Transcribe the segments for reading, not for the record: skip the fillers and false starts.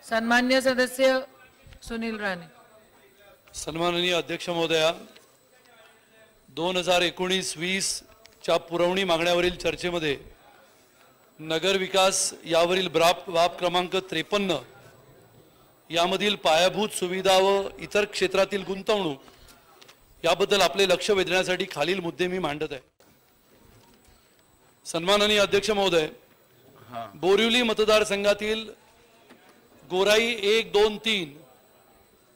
सन्मान्य सदस्य सुनील राणे. सन्माननीय अध्यक्ष महोदया, 2019-20 च्या पुरवणी मागण्यावरील चर्चेमध्ये नगर विकास यावरील बाब क्रमांक 53 यामधील पायाभूत सुविधा व इतर क्षेत्रातील गुंतवणूक याबद्दल आपले लक्ष वेधण्यासाठी खालील मुद्दे मी मांडत आहे. सन्माननीय अध्यक्ष महोदय, बोरिवली मतदारसंघातील गोराई 1, 2, 3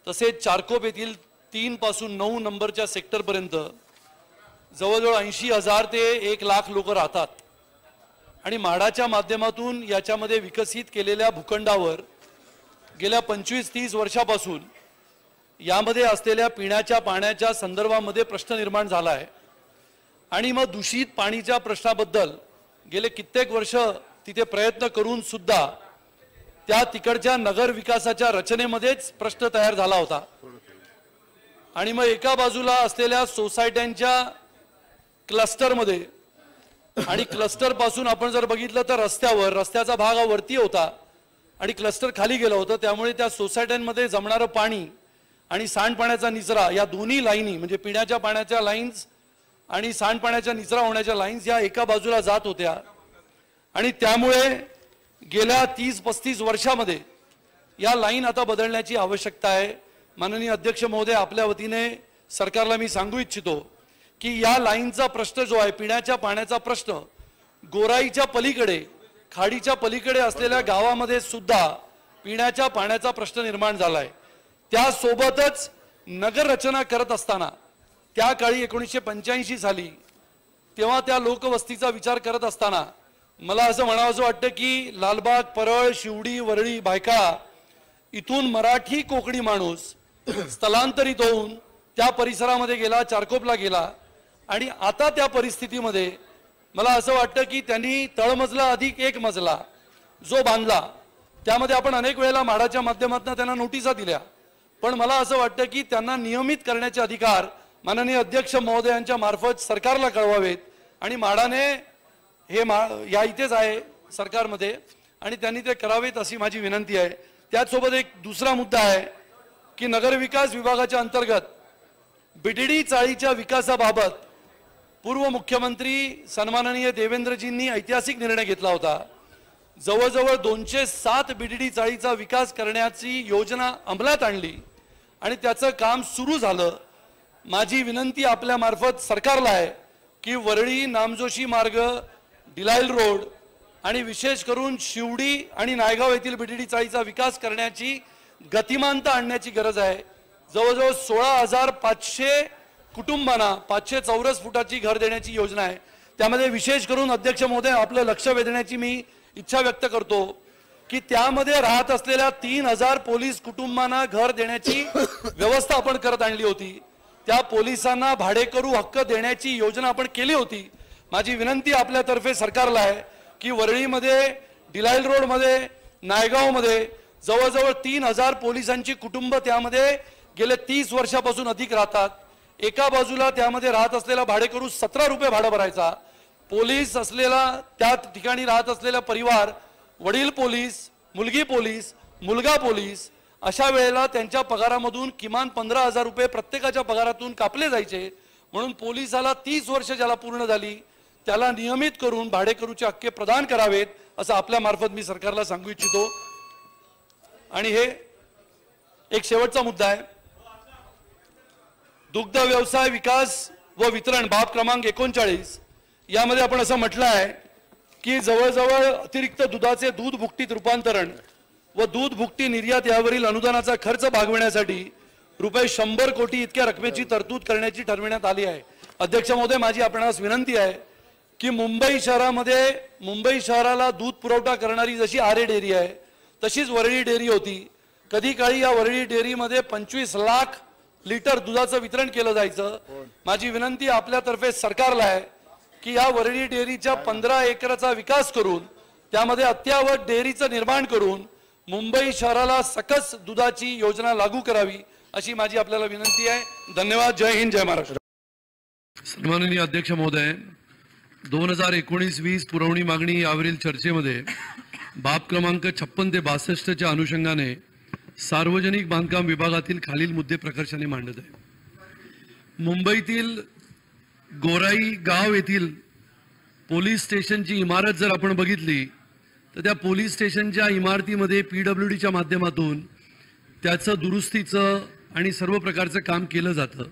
तसेच चारकोप येथील 3 पासून 9 नंबरच्या सेक्टरपर्यंत जवळजवळ 80,000 ते 1,00,000 लोक राहतात आणि म्हाडाच्या माध्यमातून याच्यामध्ये विकसित केलेल्या भूखंडावर गेल्या 25-30 वर्षापासून यामध्ये असलेल्या पिण्याच्या पाण्याच्या संदर्भामध्ये प्रश्न निर्माण झाला आहे आणि मग दूषित पाणीच्या प्रश्नाबद्दल गेले कित्येक वर्ष तिथे प्रयत्न करून सुद्धा त्या तिकडच्या नगर विकासाच्या रचनेमध्येच प्रश्न तयार झाला होता आणि मग एका बाजूला असलेल्या सोसायट्यांच्या क्लस्टरमध्ये आणि क्लस्टर पासून आपण जर बघितलं तर रस्त्याचा भाग हा वरती होता आणि क्लस्टर खाली गेलं होतं, त्यामुळे त्या सोसायट्यांमध्ये जमणारं पाणी आणि सांडपाण्याचा निचरा या दोन्ही लाईनी म्हणजे पिण्याच्या पाण्याच्या लाईन्स आणि सांडपाण्याच्या निचरा होण्याच्या लाईन्स या एका बाजूला जात होत्या आणि त्यामुळे गेल्या 30-35 वर्षामध्ये या लाईन आता बदलण्याची आवश्यकता आहे. माननीय अध्यक्ष महोदय, आपल्या वतीने सरकारला मी सांगू इच्छितो की या लाईनचा प्रश्न जो आहे पिण्याच्या पाण्याचा प्रश्न गोराईच्या पलीकडे खाडीच्या पलीकडे असलेल्या गावामध्ये सुद्धा पिण्याच्या पाण्याचा प्रश्न निर्माण झाला आहे. त्यासोबतच नगर रचना करत असताना त्या काळी 1985 साली तेव्हा त्या लोकवस्तीचा विचार करत असताना मला असं म्हणावंसं वाटतं की लालबाग, परळ, शिवडी, वरळी, भायखळा इथून मराठी कोकणी माणूस स्थलांतरित होऊन त्या परिसरामध्ये गेला, चारकोपला गेला आणि आता त्या परिस्थितीमध्ये मला असं वाटतं की त्यांनी तळमजला अधिक एक मजला जो बांधला त्यामध्ये आपण अनेक वेळेला म्हाडाच्या माध्यमातून त्यांना नोटिसा दिल्या, पण मला असं वाटतं की त्यांना नियमित करण्याचे अधिकार माननीय अध्यक्ष महोदयांच्या मार्फत सरकारला कळवावेत आणि म्हाडाने हे या इथेच आहे सरकारमध्ये आणि त्यांनी ते करावेत अशी माझी विनंती आहे. त्याचसोबत एक दुसरा मुद्दा आहे की नगर विकास विभागाच्या अंतर्गत बीडीडी चाळीच्या विकासाबाबत पूर्व मुख्यमंत्री सन्माननीय देवेंद्रजींनी ऐतिहासिक निर्णय घेतला होता. जवळजवळ 207 बीडीडी चाळीचा विकास करण्याची योजना अंमलात आणली आणि त्याचं काम सुरू झालं. माझी विनंती आपल्या मार्फत सरकारला आहे की वरळी नामजोशी मार्ग, डिलाईल रोड आणि विशेष करून शिवडी आणि नायगाव येथील बीडीडी चाळीचा विकास करण्याची गतिमानता आणण्याची गरज आहे. जवळजवळ 16,500 कुटुंबांना 500 चौरस फुटाची घर देण्याची योजना आहे. त्यामध्ये विशेष करून अध्यक्ष महोदय आपलं लक्ष वेधण्याची मी इच्छा व्यक्त करतो की त्यामध्ये राहत असलेल्या 3,000 पोलीस कुटुंबांना घर देण्याची व्यवस्था आपण करत आणली होती. त्या पोलिसांना भाडेकरू हक्क देण्याची योजना आपण केली होती. माझी विनंती आपल्यातर्फे सरकारला आहे की वरळीमध्ये, डिलाईल रोडमध्ये, नायगावमध्ये जवळजवळ 3,000 पोलिसांची कुटुंब त्यामध्ये गेले 30 वर्षापासून अधिक राहतात. एका बाजूला त्यामध्ये राहत असलेला भाडेकरू 17 रुपये भाडं भरायचा, पोलीस असलेला त्या ठिकाणी राहत असलेला परिवार वडील पोलीस, मुलगी पोलीस, मुलगा पोलीस अशा वेळेला त्यांच्या पगारामधून किमान 15,000 रुपये प्रत्येकाच्या पगारातून कापले जायचे. म्हणून पोलिसाला 30 वर्ष ज्याला पूर्ण झाली त्याला नियमित करून भाडेकरूचे हक्क प्रदान करावेत असं आपल्या मार्फत मी सरकारला सांगू इच्छितो. आणि हे एक शेवटचा मुद्दा आहे, दुग्ध व्यवसाय विकास व वितरण बाब क्रमांक 39 यामध्ये आपण असं म्हटलं आहे की जवळजवळ अतिरिक्त दुधाचे दूध भुकटीत रूपांतरण व दूध भुकटी निर्यात यावरील अनुदानाचा खर्च भागविण्यासाठी रुपये 100 कोटी इतक्या रकमेची तरतूद करण्याची ठरविण्यात आली आहे. अध्यक्ष महोदय, माझी आपणास विनंती आहे की मुंबई शहराला दूध पुरवठा करणारी जशी आरे डेअरी आहे तशीच वरळी डेअरी होती. कधी काळी या वरळी डेअरीमध्ये 25 लाख लिटर दुधाचं वितरण केलं जायचं. माझी विनंती आपल्यातर्फे सरकारला आहे की या वरळी डेअरीच्या 15 एकराचा विकास करून त्यामध्ये अत्यावत डेअरीचं निर्माण करून मुंबई शहराला सकस दुधाची योजना लागू करावी अशी माझी आपल्याला विनंती आहे. धन्यवाद. जय हिंद, जय महाराष्ट्र. सन्माननीय अध्यक्ष महोदय, 2019-20 पुरवणी मागणी यावरील चर्चेमध्ये बाब क्रमांक 56 ते 62च्या अनुषंगाने सार्वजनिक बांधकाम विभागातील खालील मुद्दे प्रकर्षाने मांडत आहे। मुंबईतील गोराई गाव येथील पोलीस स्टेशनची इमारत जर आपण बघितली तर त्या पोलीस स्टेशनच्या इमारतीमध्ये PWDच्या माध्यमातून त्याचं दुरुस्तीचं आणि सर्व प्रकारचं काम केलं जातं।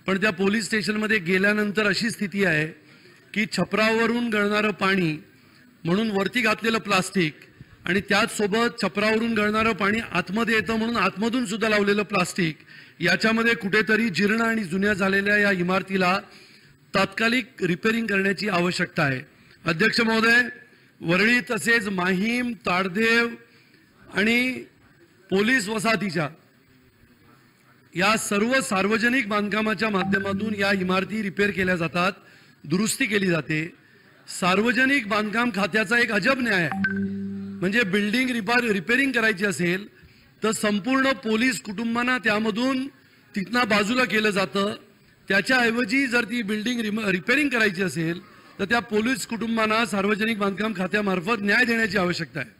पण त्या पोलीस स्टेशनमध्ये गेल्यानंतर अशी स्थिती आहे की छपरावरून गळणारं पाणी म्हणून वरती घातलेलं प्लास्टिक आणि त्याचसोबत छपरावरून गळणारं पाणी आतमध्ये येतं म्हणून आतमधून सुद्धा लावलेलं प्लास्टिक, याच्यामध्ये कुठेतरी जीर्ण आणि जुन्या झालेल्या या इमारतीला तात्कालिक रिपेअरिंग करण्याची आवश्यकता आहे। अध्यक्ष महोदय, वरळी तसेच माहीम, ताडदेव आणि पोलीस वसाहतीच्या या सर्व सार्वजनिक बांधकामाच्या माध्यमातून या इमारती रिपेअर केल्या जातात, दुरुस्ती केली जाते। सार्वजनिक बांधकाम खात्याचा एक अजब न्याय आहे, म्हणजे बिल्डिंग रिपेअरिंग करायची असेल तर संपूर्ण पोलीस कुटुंबांना त्यामधून तिथनं बाजूला केलं जातं। त्याच्याऐवजी जर ती बिल्डिंग रिपेअरिंग करायची असेल तर त्या पोलीस कुटुंबांना सार्वजनिक बांधकाम खात्यामार्फत न्याय देण्याची आवश्यकता आहे।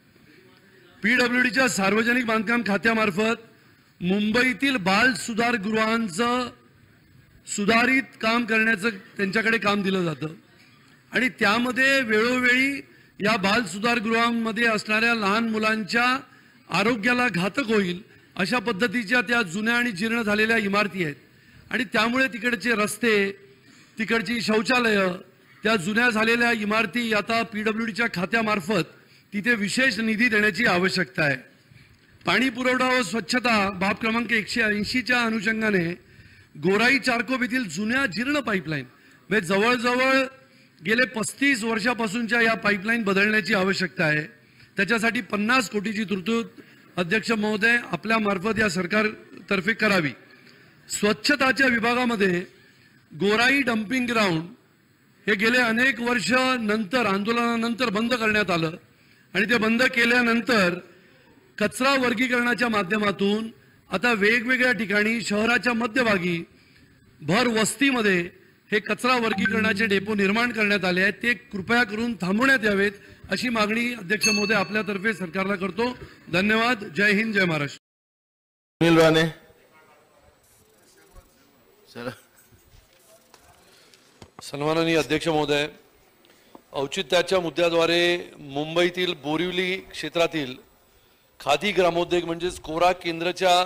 PWDच्या सार्वजनिक बांधकाम खात्यामार्फत मुंबईतील बाल सुधारगृहांचं सुधारित काम करण्याचं त्यांच्याकडे काम दिलं जातं आणि त्यामध्ये वेळोवेळी या बाल सुधारगृहांमध्ये असणाऱ्या लहान मुलांच्या आरोग्याला घातक होईल अशा पद्धतीच्या त्या जुन्या आणि जीर्ण झालेल्या इमारती आहेत आणि त्यामुळे तिकडचे रस्ते, तिकडची शौचालयं, त्या जुन्या झालेल्या इमारती आता PWDच्या खात्यामार्फत तिथे विशेष निधी देण्याची आवश्यकता आहे। पाणी पुरवठा व स्वच्छता बाब क्रमांक 180च्या अनुषंगाने गोराई चारकोप येथील जुन्या जीर्ण पाईपलाईन म्हणजे जवळजवळ गेले 35 वर्षापासूनच्या या पाईपलाईन बदलण्याची आवश्यकता आहे। त्याच्यासाठी 50 कोटीची तरतूद अध्यक्ष महोदय आपल्या मार्फत या सरकारतर्फे करावी। स्वच्छताच्या विभागामध्ये गोराई डम्पिंग ग्राउंड हे गेले अनेक वर्ष नंतर आंदोलनानंतर बंद करण्यात आलं आणि ते बंद केल्यानंतर कचरा वर्गीकरणाच्या माध्यमातून आता वेगवेगळ्या ठिकाणी शहराच्या मध्यभागी भर वस्तीमध्ये हे कचरा वर्गीकरणाचे डेपो निर्माण करण्यात आले आहेत। ते कृपया करून थांबवण्यात यावेत अशी मागणी अध्यक्ष महोदय आपल्यातर्फे सरकारला करतो। धन्यवाद। जय हिंद, जय महाराष्ट्र। सुनील राणे सन्माननीय अध्यक्ष महोदय, औचित्याच्या मुद्द्याद्वारे मुंबईतील बोरिवली क्षेत्रातील खादी ग्रामोद्योग म्हणजेच कोरा केंद्राच्या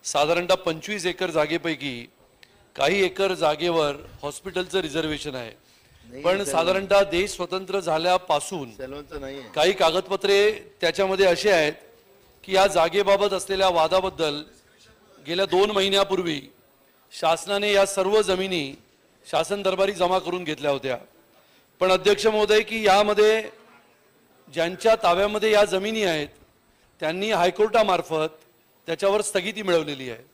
साधारणतः 25 एकर जागेपैकी काही एकर जागेवर हॉस्पिटलचं रिझर्वेशन आहे, पण साधारणतः देश स्वतंत्र झाल्यापासून काही कागदपत्रे त्याच्यामध्ये असे आहेत की या जागेबाबत असलेल्या वादाबद्दल गेल्या 2 महिन्यापूर्वी शासनाने या सर्व जमिनी शासन दरबारी जमा करून घेतल्या होत्या। पण अध्यक्ष महोदय की यामध्ये ज्यांच्या ताब्यामध्ये या जमिनी आहेत त्यांनी हायकोर्टामार्फत त्याच्यावर स्थगिती मिळवलेली आहे।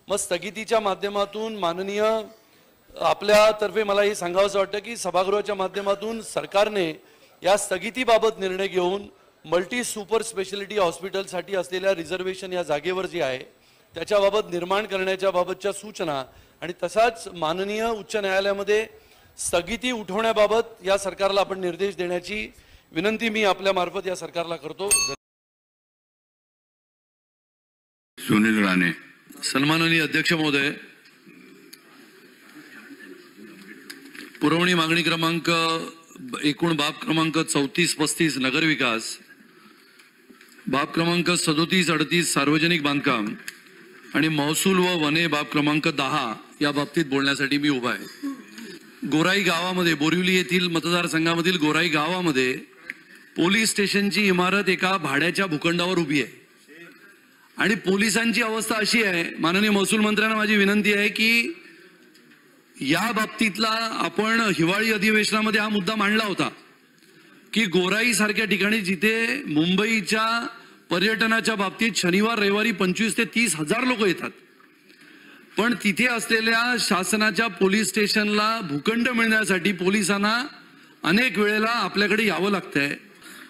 मग स्थगितीच्या माध्यमातून माननीय आपल्यातर्फे मला हे सांगावंसं वाटतं की सभागृहाच्या माध्यमातून सरकारने या स्थगितीबाबत निर्णय घेऊन मल्टी सुपर स्पेशालिटी हॉस्पिटलसाठी असलेल्या रिझर्वेशन या जागेवर जे आहे त्याच्याबाबत निर्माण करण्याच्या बाबतच्या सूचना आणि तसाच माननीय उच्च न्यायालयामध्ये स्थगिती उठवण्याबाबत या सरकारला आपण निर्देश देण्याची विनंती मी आपल्या मार्फत या सरकारला करतो। सुनील राणे। सन्माननीय अध्यक्ष महोदय, पुरवणी मागणी क्रमांक एकूण बाब क्रमांक 34-35 नगर विकास, बाब क्रमांक 37-38 सार्वजनिक बांधकाम आणि महसूल व वने बाब क्रमांक 10 या बाबतीत बोलण्यासाठी मी उभा आहे। गोराई गावामध्ये, बोरिवली येथील मतदारसंघामधील गोराई गावामध्ये पोलीस स्टेशनची इमारत एका भाड्याच्या भूखंडावर उभी आहे आणि पोलिसांची अवस्था अशी आहे, माननीय महसूल मंत्र्यांना माझी विनंती आहे की या बाबतीतला आपण हिवाळी अधिवेशनामध्ये हा मुद्दा मांडला होता की गोराई सारख्या ठिकाणी जिथे मुंबईच्या पर्यटनाच्या बाबतीत शनिवार रविवारी 25 ते 30 हजार लोक येतात, पण तिथे असलेल्या शासनाच्या पोलीस स्टेशनला भूखंड मिळण्यासाठी पोलिसांना अनेक वेळेला आपल्याकडे यावं लागतंय।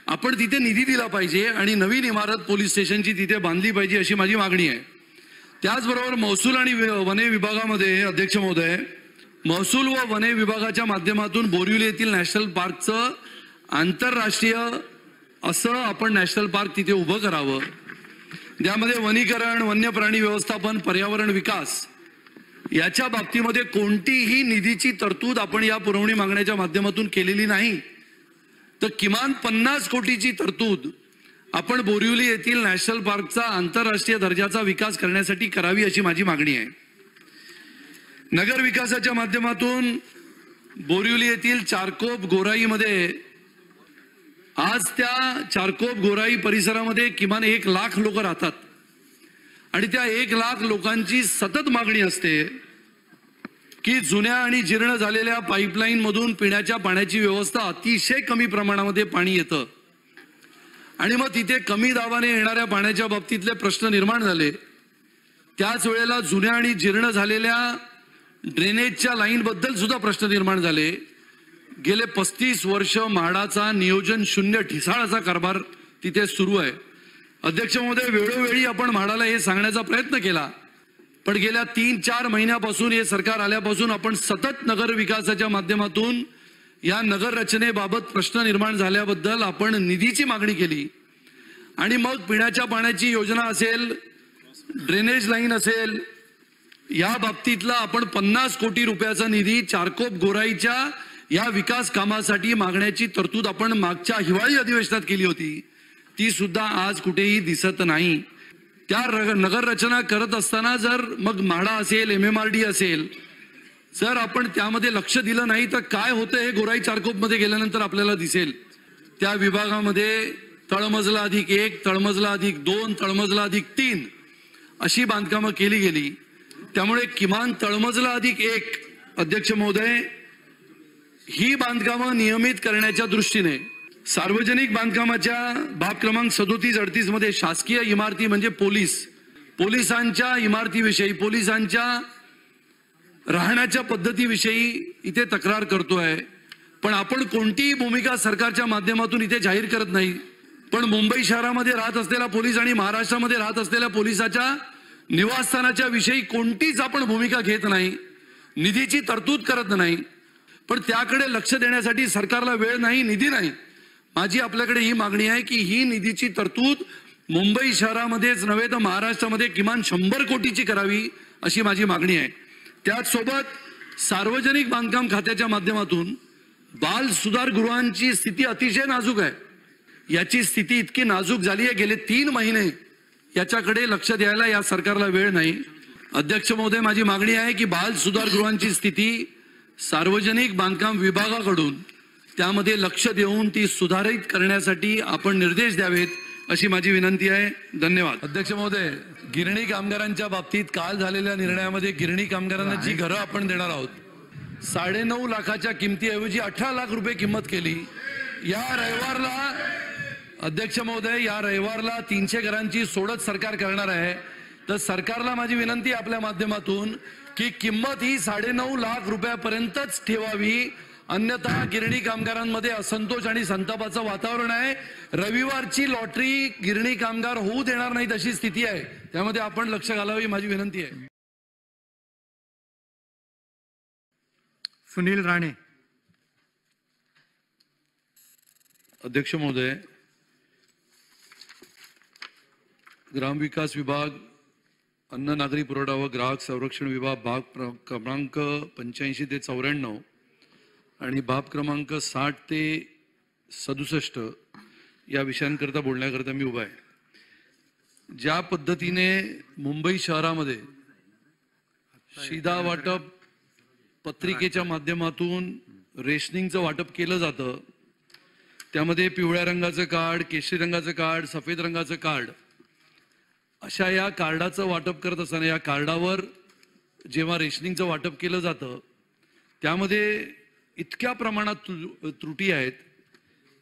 आपण तिथे निधी दिला पाहिजे आणि नवीन इमारत पोलीस स्टेशनची तिथे बांधली पाहिजे अशी माझी मागणी आहे। त्याचबरोबर महसूल आणि वने विभागामध्ये अध्यक्ष महोदय, महसूल व वने विभागाच्या माध्यमातून बोरिवली येथील नॅशनल पार्कचं आंतरराष्ट्रीय असं आपण नॅशनल पार्क तिथे उभं करावं. त्यामध्ये वनीकरण, वन्य प्राणी व्यवस्थापन, पर्यावरण विकास याच्या बाबतीमध्ये कोणतीही निधीची तरतूद आपण या पुरवणी मागण्याच्या माध्यमातून केलेली नाही. तर किमान 50 कोटीची तरतूद आपण बोरिवली येथील नॅशनल पार्कचा आंतरराष्ट्रीय दर्जाचा विकास करण्यासाठी करावी अशी माझी मागणी आहे. नगर विकासाच्या माध्यमातून बोरिवली येथील चारकोप गोराईमध्ये आज त्या चारकोप गोराई परिसरामध्ये किमान 1 लाख लोक राहतात आणि त्या 1 लाख लोकांची सतत मागणी असते की जुन्या आणि जीर्ण झालेल्या पाईपलाईन मधून पिण्याच्या पाण्याची व्यवस्था अतिशय कमी प्रमाणामध्ये पाणी येतं आणि मग तिथे कमी दाबाने येणाऱ्या पाण्याच्या बाबतीतले प्रश्न निर्माण झाले. त्याच वेळेला जुन्या आणि जीर्ण झालेल्या ड्रेनेजच्या लाईन बद्दल सुद्धा प्रश्न निर्माण झाले. गेले 35 वर्ष म्हाडाचा नियोजन शून्य ठिसाळाचा कारभार तिथे सुरू आहे. अध्यक्ष महोदय, वेळोवेळी आपण म्हाडाला हे सांगण्याचा प्रयत्न केला, पण गेल्या 3-4 महिन्यापासून हे सरकार आल्यापासून आपण सतत नगर विकासाच्या माध्यमातून या नगर रचनेबाबत प्रश्न निर्माण झाल्याबद्दल आपण निधीची मागणी केली आणि मग पिण्याच्या पाण्याची योजना असेल, ड्रेनेज लाईन असेल, या बाबतीतला आपण 50 कोटी रुपयाचा निधी चारकोप गोराईच्या या विकास कामासाठी मागण्याची तरतूद आपण मागच्या हिवाळी अधिवेशनात केली होती. ती सुद्धा आज कुठेही दिसत नाही. त्या नगर रचना करत असताना जर मग म्हाडा असेल, MMRD असेल, जर आपण त्यामध्ये लक्ष दिलं नाही तर काय होतं हे गोराई चारकोपमध्ये गेल्यानंतर आपल्याला दिसेल. त्या विभागामध्ये तळमजला +1, तळमजला +2, तळमजला +3 अशी बांधकामं केली गेली. त्यामुळे किमान तळमजला +1 अध्यक्ष महोदय ही बांधकामं नियमित करण्याच्या दृष्टीने सार्वजनिक बांधकामाच्या बाब क्रमांक 3738 मध्ये शासकीय इमारती म्हणजे पोलिसांच्या इमारतीविषयी, पोलिसांच्या राहण्याच्या पद्धतीविषयी इथे तक्रार करतोय, पण आपण कोणतीही भूमिका सरकारच्या माध्यमातून इथे जाहीर करत नाही. पण मुंबई शहरामध्ये राहत असलेला पोलीस आणि महाराष्ट्रामध्ये राहत असलेल्या पोलिसाच्या निवासस्थानाच्या विषयी कोणतीच आपण भूमिका घेत नाही, निधीची तरतूद करत नाही. पण त्याकडे लक्ष देण्यासाठी सरकारला वेळ नाही, निधी नाही. माझी आपल्याकडे ही मागणी आहे की ही निधीची तरतूद मुंबई शहरामध्येच नव्हे तर महाराष्ट्रामध्ये किमान 100 कोटीची करावी अशी माझी मागणी आहे. त्याचसोबत सार्वजनिक बांधकाम खात्याच्या माध्यमातून बाल सुधारगृहांची स्थिती अतिशय नाजूक आहे. याची स्थिती इतकी नाजूक झाली आहे, गेले 3 महिने याच्याकडे लक्ष द्यायला या सरकारला वेळ नाही. अध्यक्ष महोदय, माझी मागणी आहे की बाल सुधारगृहांची स्थिती सार्वजनिक बांधकाम विभागाकडून त्यामध्ये लक्ष देऊन ती सुधारित करण्यासाठी आपण निर्देश द्यावेत अशी माझी विनंती आहे. धन्यवाद. अध्यक्ष महोदय, गिरणी कामगारांच्या बाबतीत काल झालेल्या निर्णयामध्ये गिरणी कामगारांना जी घरं आपण देणार आहोत 9.5 लाखाच्या किमतीऐवजी 18 लाख रुपये किंमत केली. या रविवारला अध्यक्ष महोदय, या रविवारला 300 घरांची सोडत सरकार करणार आहे. तर सरकारला माझी विनंती आपल्या माध्यमातून की किंमत ही 9.5 लाख रुपयापर्यंतच ठेवावी, अन्यथा गिरणी कामगारांमध्ये असंतोष आणि संतापाचं वातावरण आहे. रविवारची लॉटरी गिरणी कामगार होऊ देणार नाहीत अशी स्थिती आहे. त्यामध्ये आपण लक्ष घालावी माझी विनंती आहे. सुनील राणे. अध्यक्ष महोदय, ग्रामविकास विभाग, अन्न नागरी पुरवठा व ग्राहक संरक्षण विभाग भाग क्रमांक 85 ते 94 आणि बाब क्रमांक 60 ते 67 या विषयांकरता बोलण्याकरता मी उभा आहे. ज्या पद्धतीने मुंबई शहरामध्ये शिधा वाटप पत्रिकेच्या माध्यमातून रेशनिंगचं वाटप केलं जातं, त्यामध्ये पिवळ्या रंगाचं कार्ड, केशरी रंगाचं कार्ड, सफेद रंगाचं कार्ड अशा या कार्डाचं वाटप करत असताना या कार्डावर जेव्हा रेशनिंगचं वाटप केलं जातं त्यामध्ये इतक्या प्रमाणात त्रुटी आहेत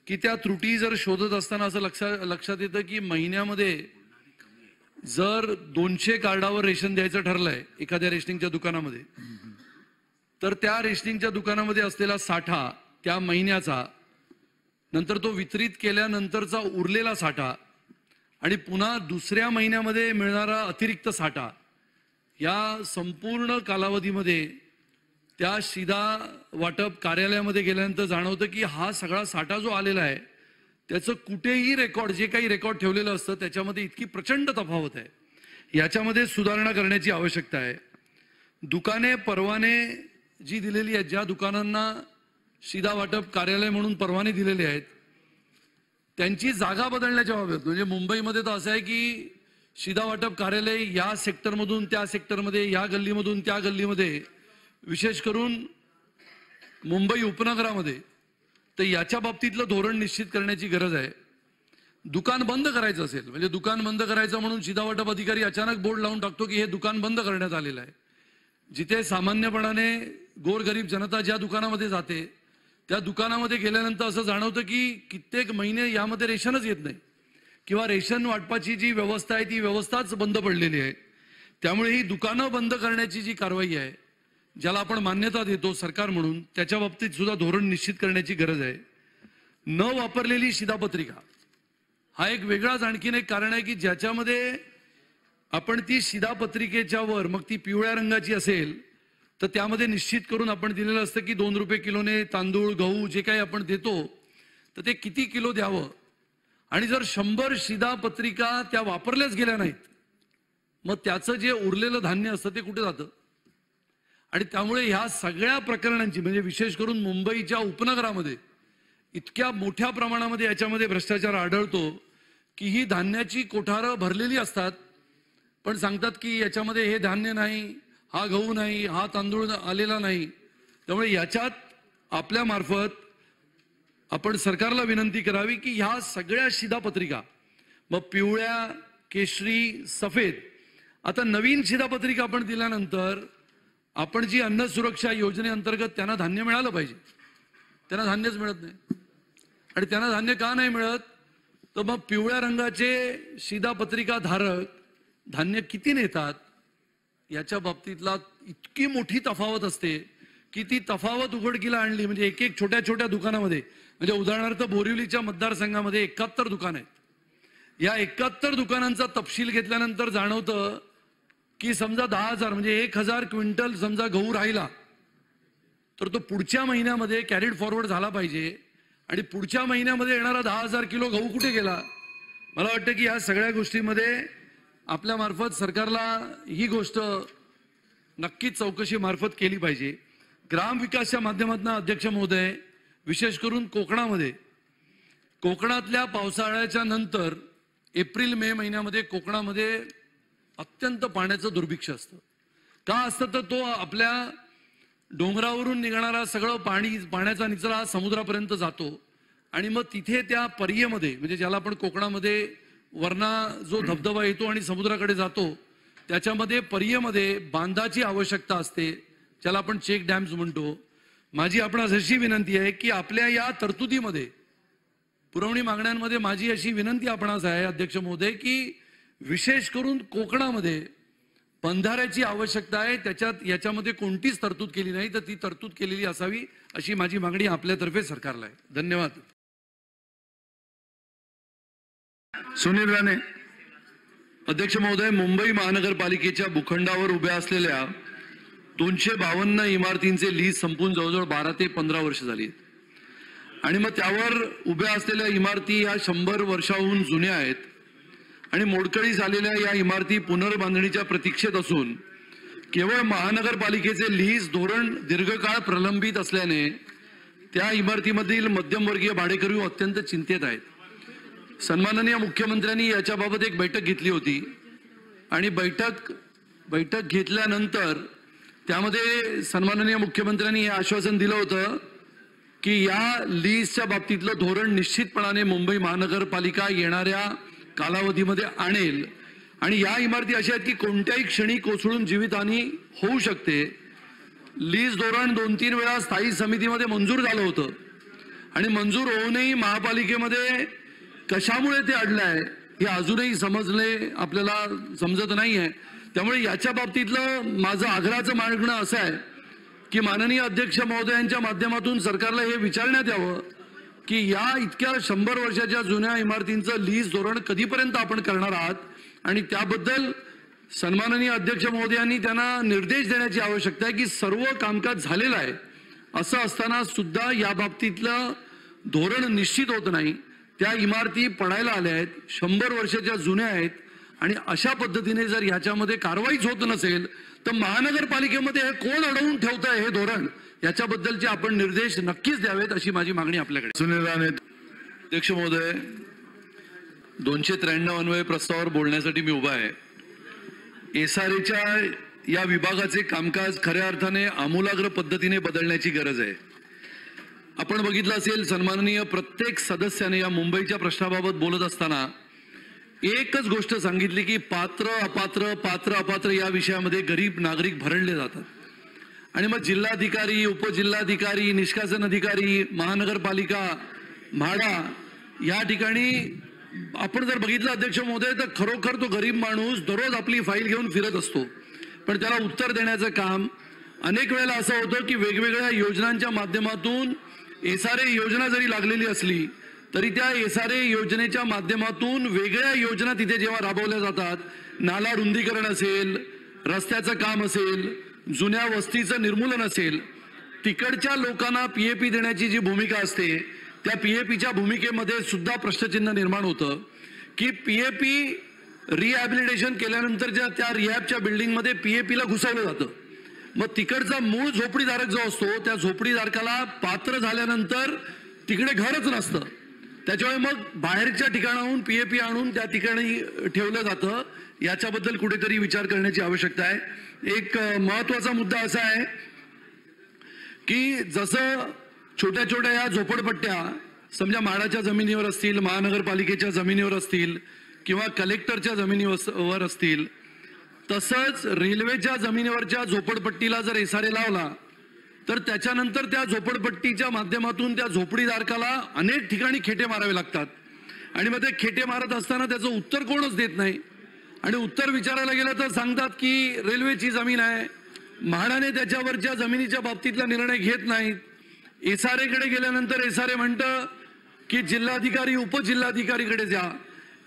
की त्या त्रुटी जर शोधत असताना असं लक्षात येतं की महिन्यामध्ये जर 200 कार्डावर रेशन द्यायचं ठरलंय एखाद्या रेशनिंगच्या दुकानामध्ये, तर त्या रेशनिंगच्या दुकानामध्ये असलेला साठा त्या महिन्याचा, नंतर तो वितरित केल्यानंतरचा उरलेला साठा आणि पुन्हा दुसऱ्या महिन्यामध्ये मिळणारा अतिरिक्त साठा, या संपूर्ण कालावधीमध्ये त्या शिधा वाटप कार्यालयामध्ये गेल्यानंतर जाणवतं की हा सगळा साठा जो आलेला आहे त्याचं कुठेही रेकॉर्ड, जे काही रेकॉर्ड ठेवलेलं असतं त्याच्यामध्ये इतकी प्रचंड तफावत आहे. याच्यामध्ये सुधारणा करण्याची आवश्यकता आहे. दुकाने परवाने जी दिलेली आहेत, ज्या दुकानांना शिधा वाटप कार्यालय म्हणून परवाने दिलेले आहेत, त्यांची जागा बदलण्याच्या बाबत, म्हणजे मुंबईमध्ये तर असं आहे की शिधा वाटप कार्यालय या सेक्टरमधून त्या सेक्टरमध्ये, या गल्लीमधून त्या गल्लीमध्ये, विशेष करून मुंबई उपनगरामध्ये, तर याच्या बाबतीतलं धोरण निश्चित करण्याची गरज आहे. दुकान बंद करायचं असेल, म्हणजे दुकान बंद करायचं म्हणून शिधा वाटप अधिकारी अचानक बोर्ड लावून टाकतो की हे दुकान बंद करण्यात आलेलं आहे. जिथे सामान्यपणाने गोरगरीब जनता ज्या दुकानामध्ये जाते त्या दुकानामध्ये गेल्यानंतर असं जाणवतं की कित्येक महिने यामध्ये रेशनच येत नाही, किंवा रेशन वाटपाची जी व्यवस्था आहे ती व्यवस्थाच बंद पडलेली आहे. त्यामुळे ही दुकानं बंद करण्याची जी कारवाई आहे, ज्याला आपण मान्यता देतो सरकार म्हणून, त्याच्या बाबतीत सुद्धा धोरण निश्चित करण्याची गरज आहे. न वापरलेली शिधापत्रिका हा एक वेगळाच आणखीन एक कारण आहे की ज्याच्यामध्ये आपण ती शिधापत्रिकेच्या वर, मग ती पिवळ्या रंगाची असेल तर त्यामध्ये निश्चित करून आपण दिलेलं असतं की 2 रुपये किलोने तांदूळ, गहू जे काही आपण देतो तर ते किती किलो द्यावं. आणि जर 100 शिधापत्रिका त्या वापरल्याच गेल्या नाहीत, मग त्याचं जे उरलेलं धान्य असतं ते कुठे जातं. आणि त्यामुळे ह्या सगळ्या प्रकरणांची, म्हणजे विशेष करून मुंबईच्या उपनगरामध्ये इतक्या मोठ्या प्रमाणामध्ये याच्यामध्ये भ्रष्टाचार आढळतो की ही धान्याची कोठारं भरलेली असतात, पण सांगतात की याच्यामध्ये हे धान्य नाही, हा गहू नाही, हा तांदूळ आलेला नाही. त्यामुळे याच्यात आपल्या मार्फत आपण सरकारला विनंती करावी की ह्या सगळ्या शिधापत्रिका, मग पिवळ्या, केशरी, सफेद, आता नवीन शिधापत्रिका आपण दिल्यानंतर आपण जी अन्न सुरक्षा योजनेअंतर्गत त्यांना धान्य मिळालं पाहिजे, त्यांना धान्यच मिळत नाही. आणि त्यांना धान्य का नाही मिळत, तर मग पिवळ्या रंगाचे शिधापत्रिका धारक धान्य किती नेतात याच्या बाबतीतला इतकी मोठी तफावत असते की ती तफावत उघडकीला आणली, म्हणजे एक एक छोट्या छोट्या दुकानामध्ये, म्हणजे उदाहरणार्थ बोरिवलीच्या मतदारसंघामध्ये 71 दुकान आहेत. या 71 दुकानांचा तपशील घेतल्यानंतर जाणवतं की समजा 10,000 म्हणजे 1,000 क्विंटल समजा गहू राहिला तर तो पुढच्या महिन्यामध्ये कॅरीड फॉरवर्ड झाला पाहिजे, आणि पुढच्या महिन्यामध्ये येणारा 10,000 किलो गहू कुठे गेला. मला वाटतं की या सगळ्या गोष्टींमध्ये आपल्या मार्फत सरकारला ही गोष्ट नक्कीच चौकशी मार्फत केली पाहिजे. ग्रामविकासच्या माध्यमातून अध्यक्ष महोदय, विशेष करून कोकणामध्ये, कोकणातल्या पावसाळ्याच्या नंतर एप्रिल मे महिन्यामध्ये कोकणामध्ये अत्यंत पाण्याचं दुर्भिक्ष असतं. का असतं तर तो आपल्या डोंगरावरून निघणारा सगळं पाण्याचा निचरा समुद्रापर्यंत जातो, आणि मग तिथे त्या पर्येमध्ये, म्हणजे ज्याला आपण कोकणामध्ये वरना जो धबधबा येतो आणि समुद्राकडे जातो, त्याच्यामध्ये पर्येमध्ये बांधाची आवश्यकता असते, ज्याला आपण चेक डॅम्स म्हणतो. माझी आपणास अशी विनंती आहे की आपल्या या तरतुदीमध्ये, पुरवणी मागण्यांमध्ये माझी अशी विनंती आपणास आहे अध्यक्ष महोदय की विशेष करून कोकणामध्ये बंधाऱ्याची आवश्यकता आहे, त्याच्यात याच्यामध्ये कोणतीच तरतूद केली नाही, तर ती तरतूद केलेली असावी अशी माझी मागणी आपल्यातर्फे सरकारला आहे. धन्यवाद. सुनील राणे. अध्यक्ष महोदय, मुंबई महानगरपालिकेच्या भूखंडावर उभ्या असलेल्या 252 इमारतींचे लीज संपून जवळजवळ 12 ते 15 वर्ष झाली आहेत, आणि मग त्यावर उभ्या असलेल्या इमारती या 100 वर्षाहून जुन्या आहेत, आणि मोडकळीस आलेल्या या इमारती पुनर्बांधणीच्या प्रतीक्षेत असून केवळ महानगरपालिकेचे लीज धोरण दीर्घकाळ प्रलंबित असल्याने त्या इमारतीमधील मध्यमवर्गीय भाडेकरू अत्यंत चिंतेत आहेत. सन्माननीय मुख्यमंत्र्यांनी याच्याबाबत एक बैठक घेतली होती, आणि बैठक घेतल्यानंतर त्यामध्ये सन्माननीय मुख्यमंत्र्यांनी हे आश्वासन दिलं होतं की या लीजच्या बाबतीतलं धोरण निश्चितपणाने मुंबई महानगरपालिका येणाऱ्या कालावधीमध्ये आणेल, आणि या इमारती अशा आहेत की कोणत्याही क्षणी कोसळून जीवितहानी होऊ शकते. लीज धोरण 2-3 वेळा स्थायी समितीमध्ये मंजूर झालं होतं, आणि मंजूर होऊनही महापालिकेमध्ये कशामुळे ते अडलंय हे अजूनही आपल्याला समजत नाहीये. त्यामुळे याच्या बाबतीतलं माझं आग्रहाचं मागणं असं आहे की माननीय अध्यक्ष महोदयांच्या माध्यमातून सरकारला हे विचारण्यात यावं की या इतक्या 100 वर्षाच्या जुन्या इमारतींचं लीज धोरण कधीपर्यंत आपण करणार आहात, आणि त्याबद्दल सन्माननीय अध्यक्ष महोदयांनी त्यांना निर्देश देण्याची आवश्यकता आहे की सर्व कामकाज झालेलं आहे, असं असताना सुद्धा या बाबतीतलं धोरण निश्चित होत नाही. त्या इमारती पडायला आल्या आहेत, 100 वर्षाच्या जुन्या आहेत आणि अशा पद्धतीने जर याच्यामध्ये कारवाईच होत नसेल तर महानगरपालिकेमध्ये हे कोण अडवून ठेवत आहे हे धोरण, याच्याबद्दलचे आपण निर्देश नक्कीच द्यावेत अशी माझी मागणी आपल्याकडे. सुनील राणे. अध्यक्ष महोदय, 293 अन्वय प्रस्तावावर बोलण्यासाठी मी उभा आहे. एसआरएच्या या विभागाचे कामकाज खऱ्या अर्थाने आमूलाग्र पद्धतीने बदलण्याची गरज आहे. आपण बघितलं असेल, सन्माननीय प्रत्येक सदस्याने या मुंबईच्या प्रश्नाबाबत बोलत असताना एकच गोष्ट सांगितली की पात्र अपात्र या विषयामध्ये गरीब नागरिक भरडले जातात. आणि मग जिल्हाधिकारी, उपजिल्हाधिकारी, निष्कासन अधिकारी, महानगरपालिका, म्हाडा या ठिकाणी आपण जर बघितलं अध्यक्ष महोदय तर खरोखर तो गरीब माणूस दररोज आपली फाईल घेऊन फिरत असतो, पण त्याला उत्तर देण्याचं काम अनेक वेळेला असं होतं की वेगवेगळ्या योजनांच्या माध्यमातून एसआरए योजना जरी लागलेली असली तरी त्या एसआरए योजनेच्या माध्यमातून वेगळ्या योजना तिथे जेव्हा राबवल्या जातात, नाला रुंदीकरण असेल, रस्त्याचं काम असेल, जुन्या वस्तीचं निर्मूलन असेल, तिकडच्या लोकांना पीएपी देण्याची जी भूमिका असते त्या पीएपीच्या भूमिकेमध्ये सुद्धा प्रश्नचिन्ह निर्माण होतं की पीएपी रिहॅबिलिटेशन केल्यानंतर त्या रिहॅबच्या बिल्डिंगमध्ये पीएपीला घुसवलं जातं. मग तिकडचा मूळ झोपडीधारक जो असतो त्या झोपडीधारकाला पात्र झाल्यानंतर तिकडे घरच नसतं, त्याच्यामुळे मग बाहेरच्या ठिकाणाहून पीएपी आणून त्या ठिकाणी ठेवलं जातं. याच्याबद्दल कुठेतरी विचार करण्याची आवश्यकता आहे. एक महत्वाचा मुद्दा असा आहे की जसं छोट्या छोट्या या झोपडपट्ट्या समजा म्हाडाच्या जमिनीवर असतील, महानगरपालिकेच्या जमिनीवर असतील किंवा कलेक्टरच्या जमिनीवर असतील, तसंच रेल्वेच्या जमिनीवरच्या झोपडपट्टीला जर एसआरए लावला तर त्याच्यानंतर त्या झोपडपट्टीच्या माध्यमातून त्या झोपडीधारकाला अनेक ठिकाणी खेटे मारावे लागतात. आणि मग ते खेटे मारत असताना त्याचं उत्तर कोणच देत नाही. आणि उत्तर विचारायला गेलं तर सांगतात की रेल्वेची जमीन आहे, म्हाडाने त्याच्यावरच्या जमिनीच्या बाबतीतला निर्णय घेत नाहीत. एसआरएकडे गेल्यानंतर एसआरए म्हणतं की जिल्हाधिकारी, उपजिल्हाधिकारीकडे जा.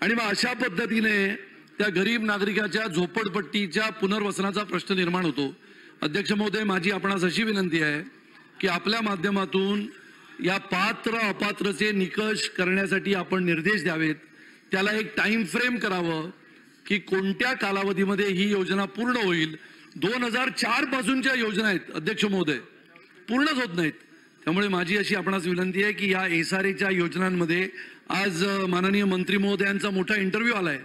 आणि मग अशा पद्धतीने त्या गरीब नागरिकाच्या झोपडपट्टीच्या पुनर्वसनाचा प्रश्न निर्माण होतो. अध्यक्ष महोदय, माझी आपणास अशी विनंती आहे की आपल्या माध्यमातून या पात्र अपात्रचे निकष करण्यासाठी आपण निर्देश द्यावेत. त्याला एक टाइम फ्रेम करावं की कोणत्या कालावधीमध्ये ही योजना पूर्ण होईल. 2004 पासूनच्या योजना आहेत अध्यक्ष महोदय, पूर्णच होत नाहीत. त्यामुळे माझी अशी आपणास विनंती आहे की या एसआरएच्या योजनांमध्ये आज माननीय मंत्री महोदयांचा मोठा इंटरव्ह्यू आलाय,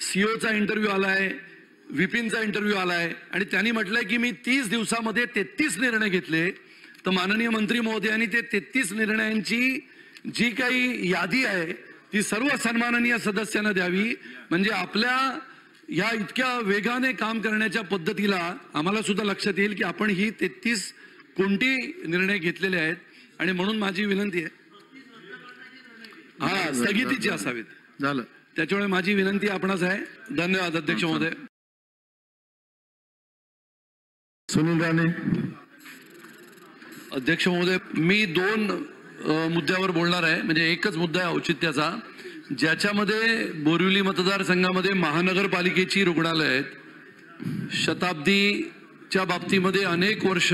सीओचा इंटरव्ह्यू आलाय, विपिनचा इंटरव्ह्यू आलाय आणि त्यांनी म्हटलंय की मी 30 दिवसामध्ये 33 निर्णय घेतले. तर माननीय मंत्री महोदयांनी ते 33 निर्णयांची जी काही यादी आहे ती सर्व सन्माननीय सदस्यांना द्यावी, म्हणजे आपल्या या इतक्या वेगाने काम करण्याच्या पद्धतीला आम्हाला सुद्धा लक्षात येईल की आपण ही 33 कोणती निर्णय घेतलेले आहेत. आणि म्हणून माझी विनंती आहे स्थगितीची असावीत. झालं. त्याच्यामुळे माझी विनंती आपणास आहे. धन्यवाद अध्यक्ष महोदय. सुनील राणे. अध्यक्ष महोदय, मी 2 मुद्द्यावर बोलणार आहे. म्हणजे एकच मुद्दा आहे औचित्याचा, ज्याच्यामध्ये बोरिवली मतदारसंघामध्ये महानगरपालिकेची रुग्णालय आहेत. शताब्दीच्या बाबतीमध्ये अनेक वर्ष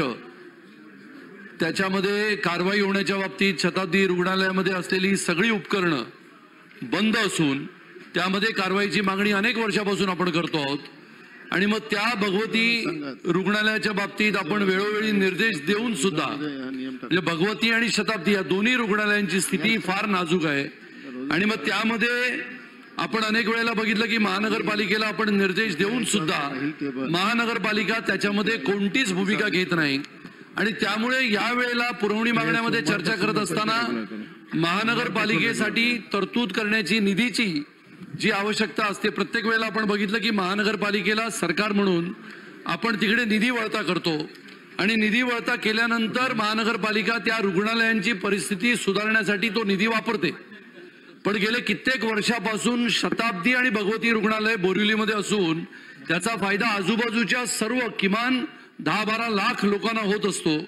त्याच्यामध्ये कारवाई होण्याच्या बाबतीत शताब्दी रुग्णालयामध्ये असलेली सगळी उपकरणं बंद असून त्यामध्ये कारवाईची मागणी अनेक वर्षापासून आपण करतो आहोत. आणि मग त्या भगवती रुग्णालयाच्या बाबतीत आपण वेळोवेळी निर्देश देऊन सुद्धा, म्हणजे भगवती आणि शताब्दी या दोन्ही रुग्णालयांची स्थिती फार नाजूक आहे. आणि मग त्यामध्ये आपण अनेक वेळेला बघितलं की महानगरपालिकेला आपण निर्देश देऊन सुद्धा महानगरपालिका त्याच्यामध्ये कोणतीच भूमिका घेत नाही. आणि त्यामुळे या वेळेला पुरवणी मागण्यामध्ये चर्चा करत असताना महानगरपालिकेसाठी तरतूद करण्याची निधीची जी आवश्यकता असते, प्रत्येक वेळेला आपण बघितलं की महानगरपालिकेला सरकार म्हणून आपण तिकडे निधी वळता करतो आणि निधी वळता केल्यानंतर महानगरपालिका त्या रुग्णालयांची परिस्थिती सुधारण्यासाठी तो निधी वापरते. पण गेले कित्येक वर्षापासून शताब्दी आणि भगवती रुग्णालय बोरिवलीमध्ये असून त्याचा फायदा आजूबाजूच्या सर्व किमान 10-12 लाख लोकांना होत असतो.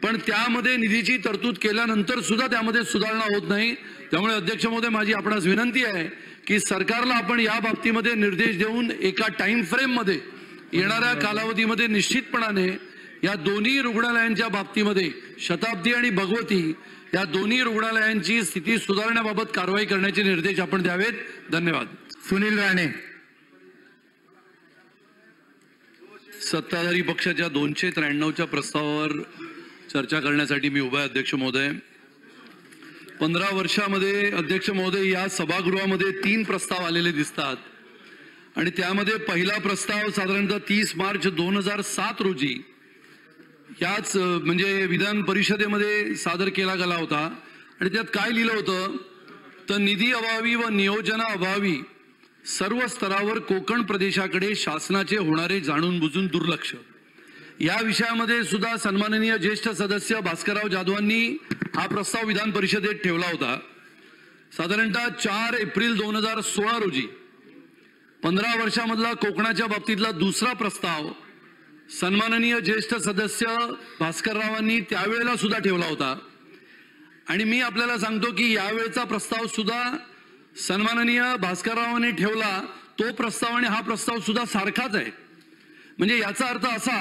पण त्यामध्ये निधीची तरतूद केल्यानंतर सुद्धा त्यामध्ये सुधारणा होत नाही. त्यामुळे अध्यक्ष महोदय, माझी आपणास विनंती आहे की सरकारला आपण या बाबतीमध्ये निर्देश देऊन एका टाइम फ्रेम मध्ये येणाऱ्या कालावधीमध्ये निश्चितपणाने या दोन्ही रुग्णालयांच्या बाबतीमध्ये शताब्दी आणि भगवती या दोन्ही रुग्णालयांची स्थिती सुधारण्याबाबत कारवाई करण्याचे निर्देश आपण द्यावेत. धन्यवाद. सुनील राणे. सत्ताधारी पक्षाच्या 293च्या प्रस्तावावर चर्चा करण्यासाठी मी उभा आहे. अध्यक्ष महोदय, 15 वर्षामध्ये अध्यक्ष महोदय या सभागृहामध्ये 3 प्रस्ताव आलेले दिसतात आणि त्यामध्ये पहिला प्रस्ताव साधारणतः 30 मार्च 2007 रोजी याच म्हणजे विधान परिषदेमध्ये सादर केला गेला होता आणि त्यात काय लिहिलं होतं तर निधी अभावी व नियोजना अभावी सर्व स्तरावर कोकण प्रदेशाकडे शासनाचे होणारे जाणून बुजून दुर्लक्ष या विषयामध्ये सुद्धा सन्माननीय ज्येष्ठ सदस्य भास्करराव जाधवांनी हा प्रस्ताव विधान परिषदेत ठेवला होता. साधारणतः 4 एप्रिल 2016 रोजी 15 वर्षामधला कोकणाच्या बाबतीतला दुसरा प्रस्ताव सन्माननीय ज्येष्ठ सदस्य भास्कररावांनी त्यावेळेला सुद्धा ठेवला होता आणि मी आपल्याला सांगतो की यावेळचा प्रस्ताव सुद्धा सन्माननीय भास्कररावांनी ठेवला तो प्रस्ताव आणि हा प्रस्ताव सुद्धा सारखाच आहे. म्हणजे याचा अर्थ असा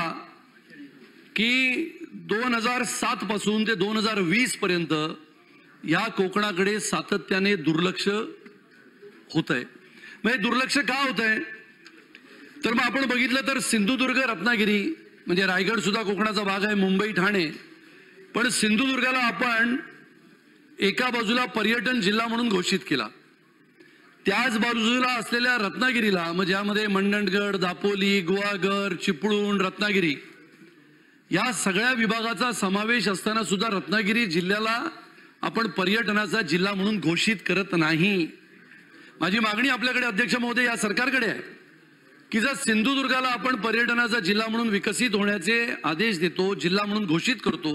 की 2007 पासून ते 2020 पर्यंत या कोकणाकडे सातत्याने दुर्लक्ष होत आहे. म्हणजे दुर्लक्ष का होत आहे तर मग आपण बघितलं तर सिंधुदुर्ग रत्नागिरी म्हणजे रायगड सुद्धा कोकणाचा भाग आहे, मुंबई ठाणे, पण सिंधुदुर्गाला आपण एका बाजूला पर्यटन जिल्हा म्हणून घोषित केला, त्याच बाजूला असलेल्या रत्नागिरीला म्हणजे यामध्ये मंडणगड, दापोली, गुहागर, चिपळूण, रत्नागिरी या सगळ्या विभागाचा समावेश असताना सुद्धा रत्नागिरी जिल्ह्याला आपण पर्यटनाचा जिल्हा म्हणून घोषित करत नाही. माझी मागणी आपल्याकडे अध्यक्ष महोदय या सरकारकडे आहे की जर सिंधुदुर्गाला आपण पर्यटनाचा जिल्हा म्हणून विकसित होण्याचे आदेश देतो, जिल्हा म्हणून घोषित करतो,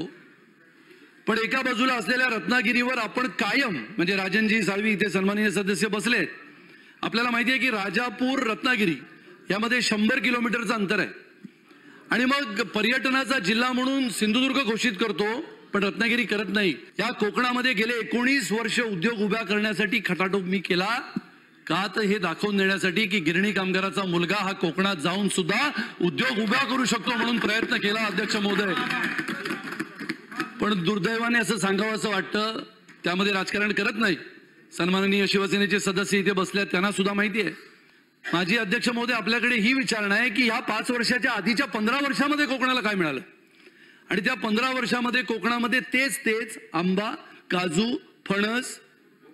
पण एका बाजूला असलेल्या रत्नागिरीवर आपण कायम म्हणजे राजनजी साळवी इथे सन्माननीय सदस्य बसलेत, आपल्याला माहिती आहे की राजापूर रत्नागिरी यामध्ये 100 किलोमीटरचं अंतर आहे आणि मग पर्यटनाचा जिल्हा म्हणून सिंधुदुर्ग घोषित करतो पण रत्नागिरी करत नाही. या कोकणामध्ये गेले 19 वर्ष उद्योग उभ्या करण्यासाठी खटाटोप मी केला का तर हे दाखवून देण्यासाठी की गिरणी कामगाराचा मुलगा हा कोकणात जाऊन सुद्धा उद्योग उभा करू शकतो म्हणून प्रयत्न केला अध्यक्ष महोदय. पण दुर्दैवाने असं सांगावं असं वाटतं त्यामध्ये राजकारण करत नाही. सन्माननीय शिवसेनेचे सदस्य इथे बसले त्यांना सुद्धा माहिती आहे. माझी अध्यक्ष महोदय आपल्याकडे ही विचारणा आहे की या 5 वर्षाच्या आधीच्या 15 वर्षामध्ये कोकणाला काय मिळालं आणि त्या 15 वर्षामध्ये कोकणामध्ये तेच आंबा, काजू, फणस,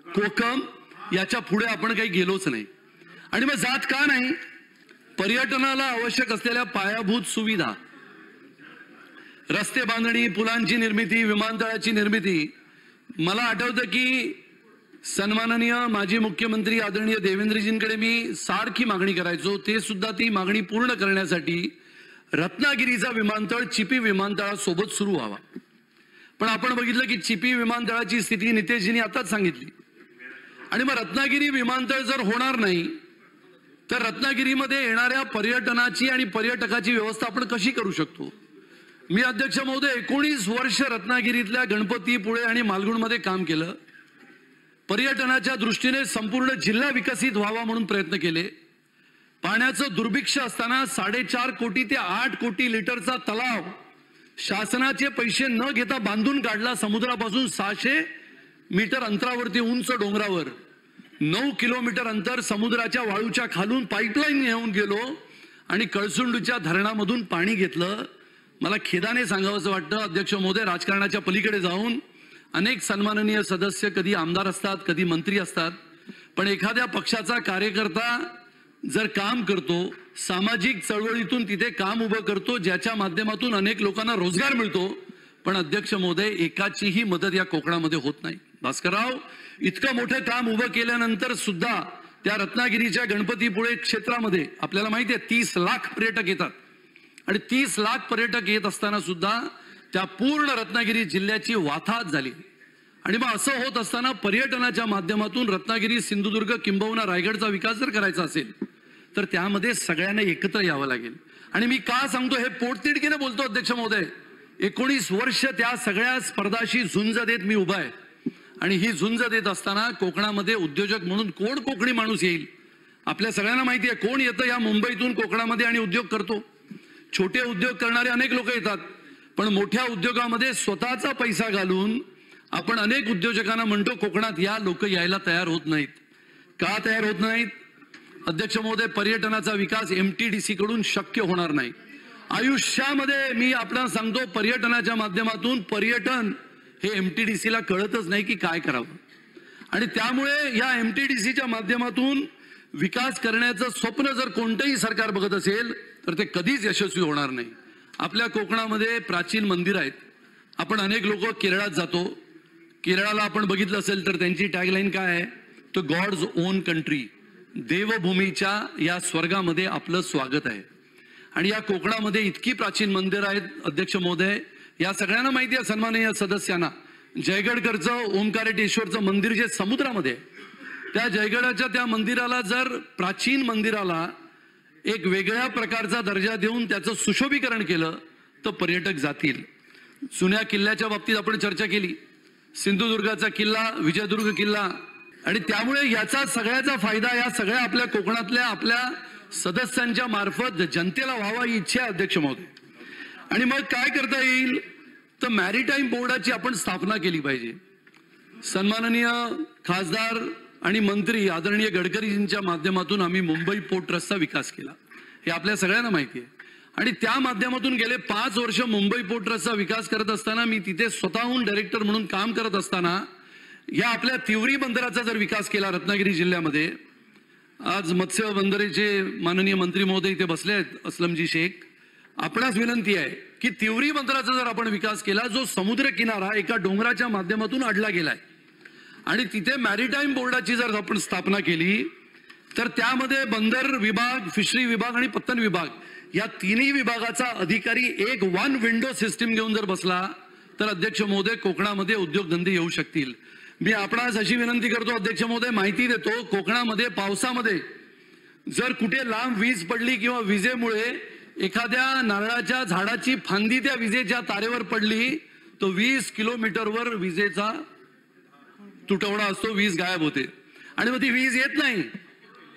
कोकम याच्या पुढे आपण काही गेलोच नाही. आणि मग जात का नाही? पर्यटनाला आवश्यक असलेल्या पायाभूत सुविधा, रस्ते बांधणी, पुलांची निर्मिती, विमानतळाची निर्मिती. मला आठवतं की सन्माननीय माजी मुख्यमंत्री आदरणीय देवेंद्रजींकडे मी सारखी मागणी करायचो, ते सुद्धा ती मागणी पूर्ण करण्यासाठी रत्नागिरीचा विमानतळ चिपी विमानतळासोबत सुरू व्हावा. पण आपण बघितलं की चिपी विमानतळाची स्थिती नितेशजींनी आताच सांगितली आणि मग रत्नागिरी विमानतळ जर होणार नाही तर रत्नागिरीमध्ये येणाऱ्या पर्यटनाची आणि पर्यटकाची व्यवस्था आपण कशी करू शकतो? मी अध्यक्ष महोदय 19 वर्ष रत्नागिरीतल्या गणपतीपुळे आणि मालगुणमध्ये काम केलं. पर्यटनाच्या दृष्टीने संपूर्ण जिल्हा विकसित व्हावा म्हणून प्रयत्न केले. पाण्याचं दुर्भिक्ष असताना 4.5 कोटी ते 8 कोटी लिटरचा तलाव शासनाचे पैसे न घेता बांधून काढला. समुद्रापासून 600 मीटर अंतरावरती उंच डोंगरावर 9 किलोमीटर अंतर समुद्राच्या वाळूच्या खालून पाईपलाईन घेऊन गेलो आणि कळसुंडूच्या धरणामधून पाणी घेतलं. मला खेदाने सांगावंसं वाटतं अध्यक्ष महोदय, राजकारणाच्या पलीकडे जाऊन अनेक सन्माननीय सदस्य कधी आमदार असतात, कधी मंत्री असतात, पण एखाद्या पक्षाचा कार्यकर्ता जर काम करतो, सामाजिक चळवळीतून तिथे काम उभं करतो, ज्याच्या माध्यमातून अनेक लोकांना रोजगार मिळतो, पण अध्यक्ष महोदय एकाचीही मदत या कोकणामध्ये होत नाही. भास्करराव इतकं मोठं काम उभं केल्यानंतर सुद्धा त्या रत्नागिरीच्या गणपतीपुळे क्षेत्रामध्ये आपल्याला माहिती आहे 30 लाख पर्यटक येतात आणि 30 लाख पर्यटक येत असताना सुद्धा त्या पूर्ण रत्नागिरी जिल्ह्याची वाताहत झाली. आणि मग असं होत असताना पर्यटनाच्या माध्यमातून रत्नागिरी, सिंधुदुर्ग किंबहुना रायगडचा विकास जर करायचा असेल तर त्यामध्ये सगळ्यांना एकत्र यावं लागेल. आणि मी का सांगतो हे पोटतिडकीने बोलतो अध्यक्ष महोदय, 19 वर्ष त्या सगळ्या स्पर्धाशी झुंज देत मी उभा आहे आणि ही झुंज देत असताना कोकणामध्ये उद्योजक म्हणून कोण कोकणी माणूस येईल? आपल्या सगळ्यांना माहिती आहे कोण येतं या मुंबईतून कोकणामध्ये आणि उद्योग करतो. छोटे उद्योग करणारे अनेक लोक येतात, पण मोठ्या उद्योगामध्ये स्वतःचा पैसा घालून आपण अनेक उद्योजकांना म्हणतो कोकणात या, लोक यायला तयार होत नाहीत. का तयार होत नाहीत? अध्यक्ष महोदय, पर्यटनाचा विकास MTDC कडून शक्य होणार नाही. आयुष्यामध्ये मी आपल्याला सांगतो, पर्यटनाच्या माध्यमातून पर्यटन हे MTDC ला कळतच नाही की काय करावं. आणि त्यामुळे या MTDCच्या माध्यमातून विकास करण्याचं स्वप्न जर कोणतंही सरकार बघत असेल तर ते कधीच यशस्वी होणार नाही. आपल्या कोकणामध्ये प्राचीन मंदिर आहेत. आपण अनेक लोक केरळात जातो. केरळाला आपण बघितलं असेल तर त्यांची टॅगलाईन काय आहे? तो गॉड्स ओन कंट्री, देवभूमीच्या या स्वर्गामध्ये आपलं स्वागत आहे. आणि या कोकणामध्ये इतकी प्राचीन मंदिरं आहेत अध्यक्ष महोदय, या सगळ्यांना माहिती आहे सन्माननीय सदस्यांना. जयगडकरचं ओंकारेश्वरचं मंदिर जे समुद्रामध्ये आहे, त्या जयगडाच्या त्या मंदिराला जर प्राचीन मंदिराला एक वेगळ्या प्रकारचा दर्जा देऊन त्याचं सुशोभीकरण केलं तर पर्यटक जातील. जुन्या किल्ल्याच्या बाबतीत आपण चर्चा केली, सिंधुदुर्गाचा किल्ला, विजयदुर्ग किल्ला, आणि त्यामुळे याचा सगळ्याचा फायदा या सगळ्या आपल्या कोकणातल्या आपल्या सदस्यांच्या मार्फत जनतेला व्हावा ही इच्छा आहे अध्यक्ष महोदय. आणि मग काय करता येईल तर मॅरीटाईम बोर्डाची आपण स्थापना केली पाहिजे. सन्माननीय खासदार आणि मंत्री आदरणीय गडकरीजींच्या माध्यमातून आम्ही मुंबई पोर्ट ट्रस्टचा विकास केला, हे आपल्या सगळ्यांना माहिती आहे. आणि त्या माध्यमातून गेले 5 वर्ष मुंबई पोर्ट ट्रस्टचा विकास करत असताना, मी तिथे स्वतःहून डायरेक्टर म्हणून काम करत असताना, या आपल्या तिवरी बंदराचा जर विकास केला रत्नागिरी जिल्ह्यामध्ये. आज मत्स्य बंदरेचे माननीय मंत्री महोदय इथे बसले आहेत, असलमजी शेख. आपणास विनंती आहे की तिवरी बंदराचा जर आपण विकास केला, जो समुद्र किनारा एका डोंगराच्या माध्यमातून अडला गेलाय, आणि तिथे मॅरीटाईम बोर्डाची जर आपण स्थापना केली तर त्यामध्ये बंदर विभाग, फिशरी विभाग आणि पत्तन विभाग या तिन्ही विभागाचा अधिकारी एक वन विंडो सिस्टीम घेऊन जर बसला तर अध्यक्ष महोदय कोकणामध्ये उद्योगधंदे येऊ शकतील. मी आपणास अशी विनंती करतो अध्यक्ष महोदय, माहिती देतो, कोकणामध्ये पावसामध्ये जर कुठे लांब वीज पडली किंवा विजेमुळे एखाद्या नारळाच्या झाडाची फांदी त्या विजेच्या तारेवर पडली तर 20 किलोमीटरवर विजेचा तुटवडा असतो, वीज गायब होते. आणि मग ती वीज येत नाही.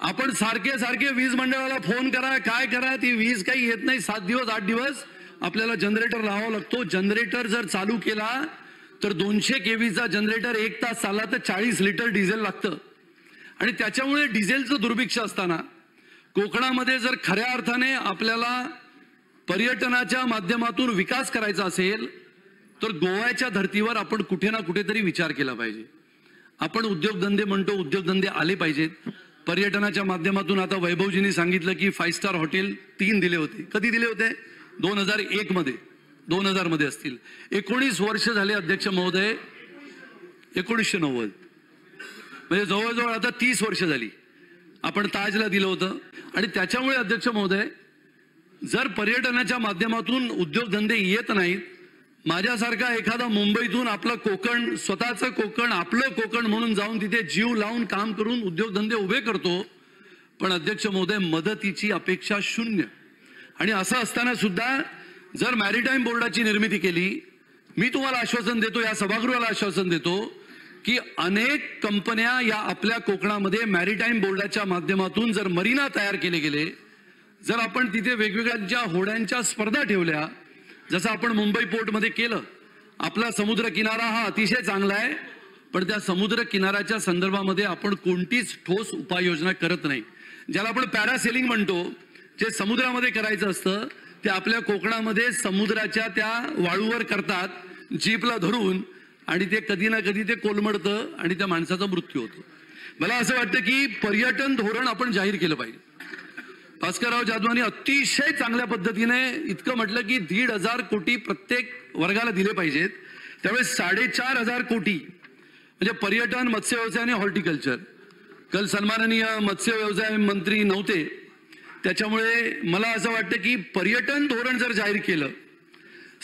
आपण सारखे वीज मंडळाला फोन करा, काय करा, ती वीज काही येत नाही. 7 दिवस 8 दिवस आपल्याला जनरेटर लावावा लागतो. जनरेटर जर चालू केला तर 200 केव्हीचा जनरेटर 1 तास चालला तर 40 लिटर डिझेल लागतं. आणि त्याच्यामुळे डिझेलचं दुर्भिक्ष असताना कोकणामध्ये जर खऱ्या अर्थाने आपल्याला पर्यटनाच्या माध्यमातून विकास करायचा असेल तर गोव्याच्या धर्तीवर आपण कुठे ना कुठेतरी विचार केला पाहिजे. आपण उद्योगधंदे म्हणतो, उद्योगधंदे आले पाहिजेत. पर्यटनाच्या माध्यमातून आता वैभवजींनी सांगितलं की 5 स्टार हॉटेल 3 दिले होते. कधी दिले होते? 2001 मध्ये, 2000 मध्ये असतील. 19 वर्ष झाले अध्यक्ष महोदय, 1990, म्हणजे जवळजवळ आता 30 वर्ष झाली. आपण ताजला दिलं होतं. आणि त्याच्यामुळे अध्यक्ष महोदय, जर पर्यटनाच्या माध्यमातून उद्योगधंदे येत नाहीत, माझ्यासारखा एखादा मुंबईतून आपलं कोकण, स्वतःचं कोकण, आपलं कोकण म्हणून जाऊन तिथे जीव लावून काम करून उद्योगधंदे उभे करतो, पण अध्यक्ष महोदय मदतीची अपेक्षा शून्य. आणि असं असताना सुद्धा जर मॅरीटाईम बोर्डाची निर्मिती केली, मी तुम्हाला आश्वासन देतो, या सभागृहाला आश्वासन देतो की अनेक कंपन्या या आपल्या कोकणामध्ये मॅरीटाईम बोर्डाच्या माध्यमातून जर मरीना तयार केले गेले, जर आपण तिथे वेगवेगळ्या होड्यांच्या स्पर्धा ठेवल्या, जसं आपण मुंबई पोर्टमध्ये केलं. आपला समुद्र किनारा हा अतिशय चांगला आहे, पण त्या समुद्र किनाऱ्याच्या संदर्भामध्ये आपण कोणतीच ठोस उपाययोजना करत नाही. ज्याला आपण पॅरासेलिंग म्हणतो, जे समुद्रामध्ये करायचं असतं ते आपल्या कोकणामध्ये समुद्राच्या त्या वाळूवर करतात जीपला धरून, आणि ते कधी ना कधी ते कोलमडतं आणि त्या माणसाचा मृत्यू होतो. मला असं वाटतं की पर्यटन धोरण आपण जाहीर केलं पाहिजे. भास्करराव जाधवांनी अतिशय चांगल्या पद्धतीने इतकं म्हटलं की 1,500 कोटी प्रत्येक वर्गाला दिले पाहिजेत. त्यावेळेस 4,500 कोटी म्हणजे पर्यटन, मत्स्य व्यवसाय आणि हॉर्टिकल्चर. काल सन्माननीय मत्स्य व्यवसाय मंत्री नव्हते, त्याच्यामुळे मला असं वाटतं की पर्यटन धोरण जर जाहीर केलं,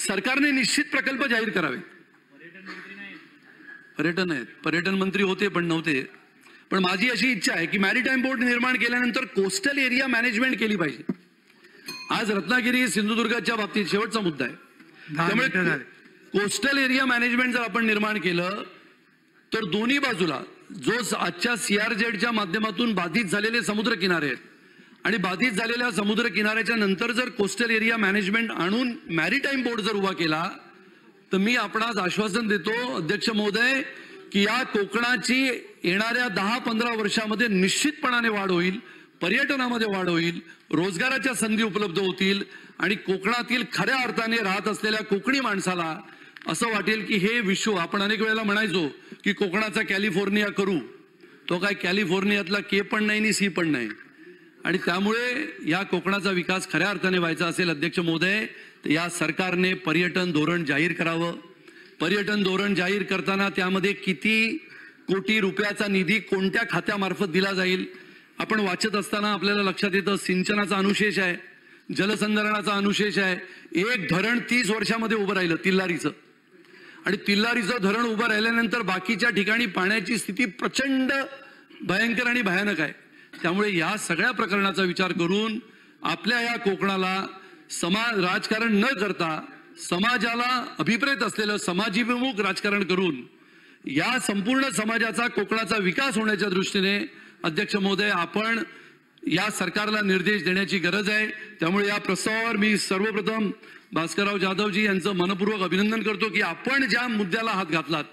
सरकारने निश्चित प्रकल्प जाहीर करावे. पर्यटन आहेत, पर्यटन मंत्री होते पण नव्हते. पण माझी अशी इच्छा आहे की मॅरीटाईम बोर्ड निर्माण केल्यानंतर कोस्टल एरिया मॅनेजमेंट केली पाहिजे. आज रत्नागिरी सिंधुदुर्गाच्या बाबतीत शेवटचा मुद्दा आहे. त्यामुळे कोस्टल एरिया मॅनेजमेंट जर आपण निर्माण केलं तर दोन्ही बाजूला जो आजच्या CRZच्या माध्यमातून बाधित झालेले समुद्र किनारे आहेत, आणि बाधित झालेल्या समुद्र किनाऱ्याच्या नंतर जर कोस्टल एरिया मॅनेजमेंट आणून मॅरीटाईम बोर्ड जर उभा केला तर मी आपणास आश्वासन देतो अध्यक्ष महोदय की या कोकणाची येणाऱ्या 10-15 वर्षामध्ये निश्चितपणाने वाढ होईल, पर्यटनामध्ये वाढ होईल, रोजगाराच्या संधी उपलब्ध होतील आणि कोकणातील खऱ्या अर्थाने राहत असलेल्या कोकणी माणसाला असं वाटेल की हे विश्व, आपण अनेक वेळेला म्हणायचो की कोकणाचा कॅलिफोर्निया करू, तो काय कॅलिफोर्नियातला के पण नाही आणि सी पण नाही. आणि त्यामुळे या कोकणाचा विकास खऱ्या अर्थाने व्हायचा असेल अध्यक्ष महोदय तर या सरकारने पर्यटन धोरण जाहीर करावं. पर्यटन धोरण जाहीर करताना त्यामध्ये किती कोटी रुपयाचा निधी कोणत्या खात्यामार्फत दिला जाईल आपण वाचत असताना आपल्याला लक्षात येतं. सिंचनाचा अनुशेष आहे, जलसंधारणाचा अनुशेष आहे. एक धरण 30 वर्षामध्ये उभं राहिलं तिल्लारीचं, आणि तिल्लारीचं धरण उभं राहिल्यानंतर बाकीच्या ठिकाणी पाण्याची स्थिती प्रचंड भयंकर आणि भयानक आहे. त्यामुळे या सगळ्या प्रकरणाचा विचार करून आपल्या या कोकणाला राजकारण न करता समाजाला अभिप्रेत असलेलं समाजीभिमुख राजकारण करून या संपूर्ण समाजाचा कोकणाचा विकास होण्याच्या दृष्टीने अध्यक्ष महोदय आपण या सरकारला निर्देश देण्याची गरज आहे. त्यामुळे या प्रस्तावावर मी सर्वप्रथम भास्करराव जाधवजी यांचं मनपूर्वक अभिनंदन करतो की आपण ज्या मुद्द्याला हात घातलात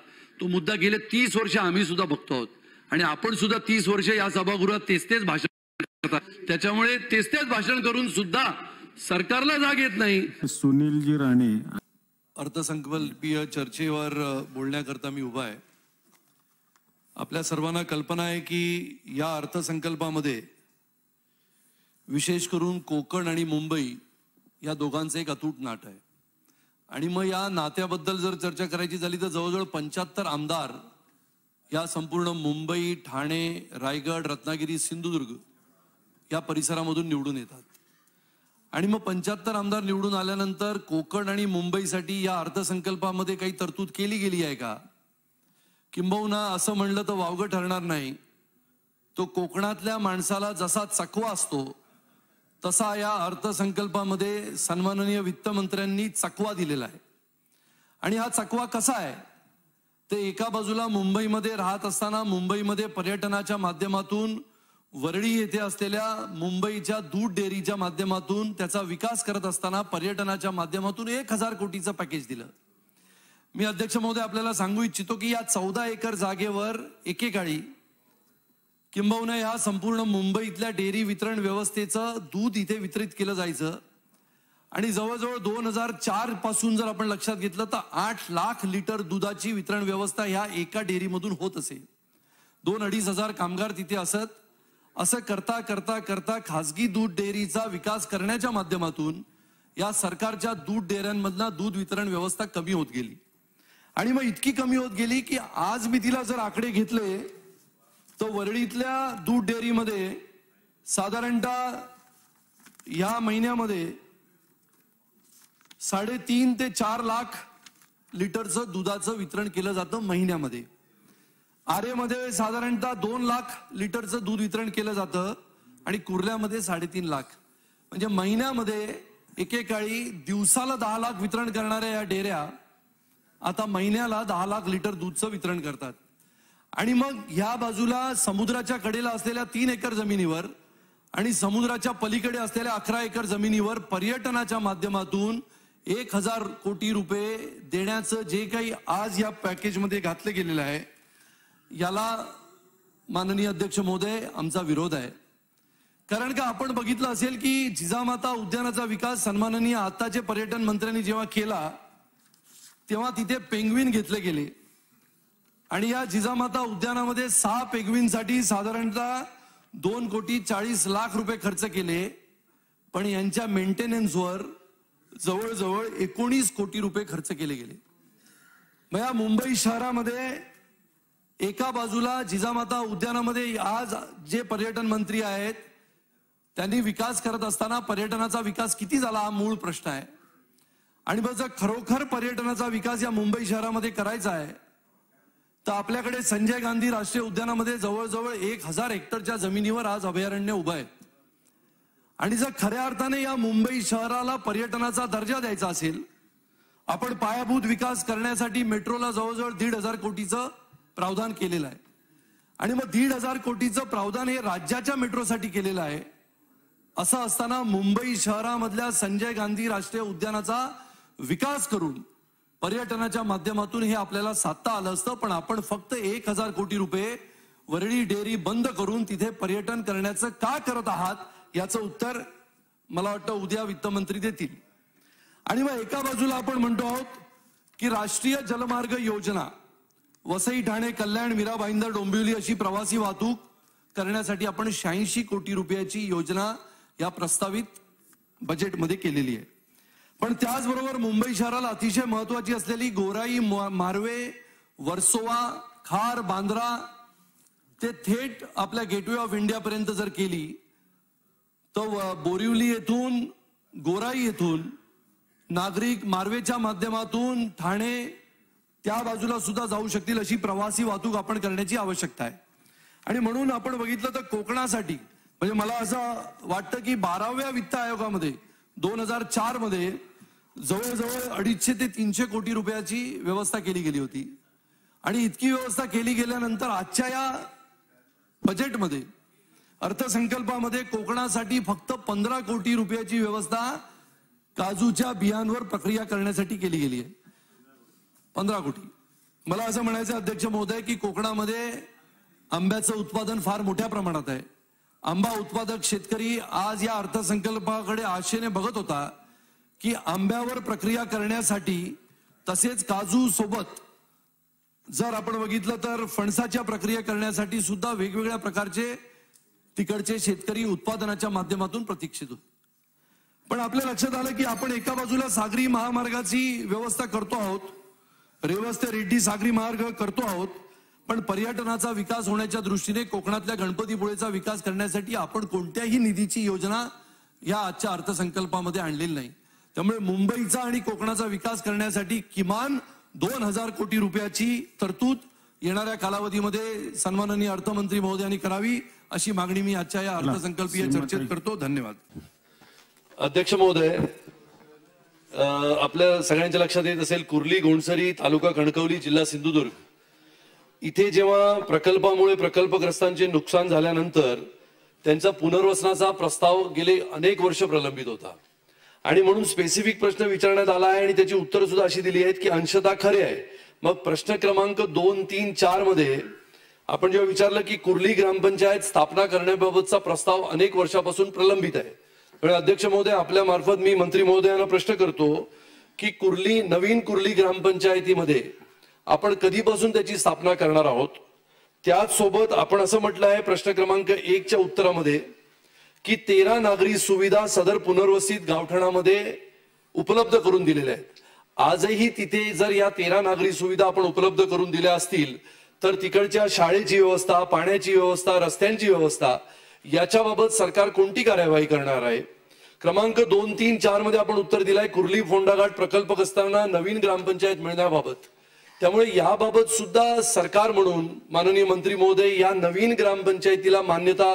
तो मुद्दा गेले 30 वर्ष आम्ही सुद्धा बघतो आहोत आणि आपण सुद्धा 30 वर्ष या सभागृहात तेच भाषण करतात. त्याच्यामुळे तेच भाषण करून सुद्धा सरकारला जाग येत नाही. सुनीलजी राणे. अर्थसंकल्पीय चर्चेवर बोलण्याकरता मी उभा आहे. आपल्या सर्वांना कल्पना आहे की या अर्थसंकल्पामध्ये विशेष करून कोकण आणि मुंबई या दोघांचं एक अतूट नातं आहे. आणि मग या नात्याबद्दल जर चर्चा करायची झाली तर जवळजवळ 75 आमदार या संपूर्ण मुंबई, ठाणे, रायगड, रत्नागिरी, सिंधुदुर्ग या परिसरामधून निवडून येतात. आणि मग 75 आमदार निवडून आल्यानंतर कोकण आणि मुंबईसाठी या अर्थसंकल्पामध्ये काही तरतूद केली गेली आहे का? किंबहुना असं म्हणलं तर वावगं ठरणार नाही, तो कोकणातल्या माणसाला जसा चकवा असतो तसा या अर्थसंकल्पामध्ये सन्माननीय वित्तमंत्र्यांनी चकवा दिलेला आहे. आणि हा चकवा कसा आहे ते एका बाजूला मुंबईमध्ये राहत असताना मुंबईमध्ये पर्यटनाच्या माध्यमातून वरळी येथे असलेल्या मुंबईच्या दूध डेअरीच्या माध्यमातून त्याचा विकास करत असताना पर्यटनाच्या माध्यमातून 1000 कोटीचं पॅकेज दिलं. मी अध्यक्ष महोदय आपल्याला सांगू इच्छितो की या 14 एकर जागेवर एकेकाळी किंबहुना या संपूर्ण मुंबईतल्या डेअरी वितरण व्यवस्थेचं दूध इथे वितरित केलं जायचं. आणि जवळजवळ 2004 पासून जर आपण लक्षात घेतलं तर 8 लाख लिटर दुधाची वितरण व्यवस्था ह्या एका डेअरीमधून होत असे. 2-2.5 हजार कामगार तिथे असत. असं करता करता करता खासगी दूध डेअरीचा विकास करण्याच्या माध्यमातून या सरकारच्या दूध डेअऱ्यांमधला दूध वितरण व्यवस्था कमी होत गेली. आणि मग इतकी कमी होत गेली की आज मी तिला जर आकडे घेतले तर वरळीतल्या दूध डेअरीमध्ये साधारणतः या महिन्यामध्ये 3.5 ते 4 लाख लिटरचं दुधाचं वितरण केलं जातं महिन्यामध्ये. आरेमध्ये साधारणतः 2 लाख लिटरचं दूध वितरण केलं जातं आणि कुर्ल्यामध्ये 3.5 लाख. म्हणजे महिन्यामध्ये एकेकाळी दिवसाला 10 लाख वितरण करणाऱ्या या डेअऱ्या आता महिन्याला 10 लाख लिटर दूधचं वितरण करतात. आणि मग ह्या बाजूला समुद्राच्या कडेला असलेल्या 3 एकर जमिनीवर आणि समुद्राच्या पलीकडे असलेल्या 11 एकर जमिनीवर पर्यटनाच्या माध्यमातून 1000 कोटी रुपये देण्याचं जे काही आज या पॅकेजमध्ये घातलं गेलेलं आहे याला माननीय अध्यक्ष महोदय आमचा विरोध आहे. कारण का आपण बघितलं असेल की जिजामाता उद्यानाचा विकास सन्माननीय आताचे पर्यटन मंत्र्यांनी जेव्हा केला तेव्हा तिथे पेंग्विन घेतले गेले आणि या जिजामाता उद्यानामध्ये 6 पेंग्विनसाठी साधारणतः 2,40,00,000 रुपये खर्च केले. पण यांच्या मेंटेनन्सवर जवळजवळ 19 कोटी रुपये खर्च केले गेले. मग या मुंबई शहरामध्ये एका बाजूला जिजामाता उद्यानामध्ये आज जे पर्यटन मंत्री आहेत त्यांनी विकास करत असताना पर्यटनाचा विकास किती झाला हा मूळ प्रश्न आहे. आणि मग जर खरोखर पर्यटनाचा विकास या मुंबई शहरामध्ये करायचा आहे तर आपल्याकडे संजय गांधी राष्ट्रीय उद्यानामध्ये जवळजवळ 1000 हेक्टरच्या जमिनीवर आज अभयारण्य उभं आहे. आणि जर खऱ्या अर्थाने या मुंबई शहराला पर्यटनाचा दर्जा द्यायचा असेल, आपण पायाभूत विकास करण्यासाठी मेट्रोला जवळजवळ 1,500 कोटीचं प्रावधान केलेलं आहे. आणि मग 1,500 कोटीचं प्रावधान हे राज्याच्या मेट्रोसाठी केलेलं आहे. असं असताना मुंबई शहरामधल्या संजय गांधी राष्ट्रीय उद्यानाचा विकास करून पर्यटनाच्या माध्यमातून हे आपल्याला साधता आलं असतं, पण आपण फक्त 1000 कोटी रुपये वरळी डेअरी बंद करून तिथे पर्यटन करण्याचं का करत आहात याचं उत्तर मला वाटतं उद्या वित्तमंत्री देतील. आणि मग एका बाजूला आपण म्हणतो आहोत की राष्ट्रीय जलमार्ग योजना वसई ठाणे कल्याण मीरा भाईंदर डोंबिवली अशी प्रवासी वाहतूक करण्यासाठी आपण 86 कोटी रुपयाची योजना या प्रस्तावित बजेटमध्ये केलेली आहे. पण त्याचबरोबर मुंबई शहराला अतिशय महत्वाची असलेली गोराई मार्वे वर्सोवा खार बांद्रा ते थेट आपल्या गेटवे ऑफ इंडिया पर्यंत जर केली तर बोरिवली येथून गोराई येथून नागरिक मार्वेच्या माध्यमातून ठाणे त्या बाजूला सुद्धा जाऊ शकतील अशी प्रवासी वाहतूक आपण करण्याची आवश्यकता आहे. आणि म्हणून आपण बघितलं तर कोकणासाठी म्हणजे मला असं वाटतं की 12व्या वित्त आयोगामध्ये 2004 मध्ये जवळजवळ 250 ते 300 कोटी रुपयाची व्यवस्था केली गेली होती. आणि इतकी व्यवस्था केली गेल्यानंतर आजच्या या बजेटमध्ये अर्थसंकल्पामध्ये कोकणासाठी फक्त 15 कोटी रुपयाची व्यवस्था काजूच्या बियांवर प्रक्रिया करण्यासाठी केली गेली आहे. 15 कोटी. मला असं म्हणायचं अध्यक्ष महोदय की कोकणामध्ये आंब्याचं उत्पादन फार मोठ्या प्रमाणात आहे. आंबा उत्पादक शेतकरी आज या अर्थसंकल्पाकडे आशेने बघत होता की आंब्यावर प्रक्रिया करण्यासाठी तसेच काजू सोबत जर आपण बघितलं तर फणसाच्या प्रक्रिया करण्यासाठी सुद्धा वेगवेगळ्या प्रकारचे तिकडचे शेतकरी उत्पादनाच्या माध्यमातून प्रतीक्षित होते. पण आपल्या लक्षात आलं की आपण एका बाजूला सागरी महामार्गाची व्यवस्था करतो आहोत, रेवस ते रेड्डी सागरी मार्ग करतो आहोत, पण पर्यटनाचा विकास होण्याच्या दृष्टीने कोकणातल्या गणपतीपुळेचा विकास करण्यासाठी आपण कोणत्याही निधीची योजना या आजच्या अर्थसंकल्पामध्ये आणलेली नाही. त्यामुळे मुंबईचा आणि कोकणाचा विकास करण्यासाठी किमान 2000 कोटी रुपयाची तरतूद येणाऱ्या कालावधीमध्ये सन्माननीय अर्थमंत्री महोदयांनी करावी अशी मागणी मी आजच्या या अर्थसंकल्पीय चर्चेत करतो. धन्यवाद. अध्यक्ष महोदय, आपल्या सगळ्यांच्या लक्षात येत असेल कुर्ली घोणसरी तालुका कणकवली जिल्हा सिंधुदुर्ग इथे जेव्हा प्रकल्पामुळे प्रकल्पग्रस्तांचे नुकसान झाल्यानंतर त्यांचा पुनर्वसनाचा प्रस्ताव गेले अनेक वर्ष प्रलंबित होता आणि म्हणून स्पेसिफिक प्रश्न विचारण्यात आला आहे आणि त्याची उत्तरं सुद्धा अशी दिली आहेत की अंशतः खरे आहे. मग प्रश्न क्रमांक 2, 3, 4 मध्ये आपण जेव्हा विचारलं की कुर्ली ग्रामपंचायत स्थापना करण्याबाबतचा प्रस्ताव अनेक वर्षापासून प्रलंबित आहे. अध्यक्ष महोदय, आपल्या मार्फत मी मंत्री महोदयांना प्रश्न करतो की नवीन कुर्ली ग्रामपंचायतीमध्ये आपण कधीपासून त्याची स्थापना करणार आहोत. त्याच सोबत आपण असं म्हटलं आहे प्रश्न क्रमांक 1 च्या उत्तरामध्ये की 13 नागरी सुविधा सदर पुनर्वसित गावठाणामध्ये उपलब्ध करून दिलेल्या आहेत. आजही तिथे जर या 13 नागरी सुविधा आपण उपलब्ध करून दिल्या असतील तर तिकडच्या शाळेची व्यवस्था, पाण्याची व्यवस्था, रस्त्यांची व्यवस्था याच्याबाबत सरकार कोणती कार्यवाही करणार आहे. क्रमांक 2, 3, 4 मध्ये आपण उत्तर दिलंय कुर्ली फोंडाघाट प्रकल्पग्रस्तांना नवीन ग्रामपंचायत मिळण्याबाबत. त्यामुळे याबाबत सुद्धा सरकार म्हणून माननीय मंत्री महोदय या नवीन ग्रामपंचायतीला मान्यता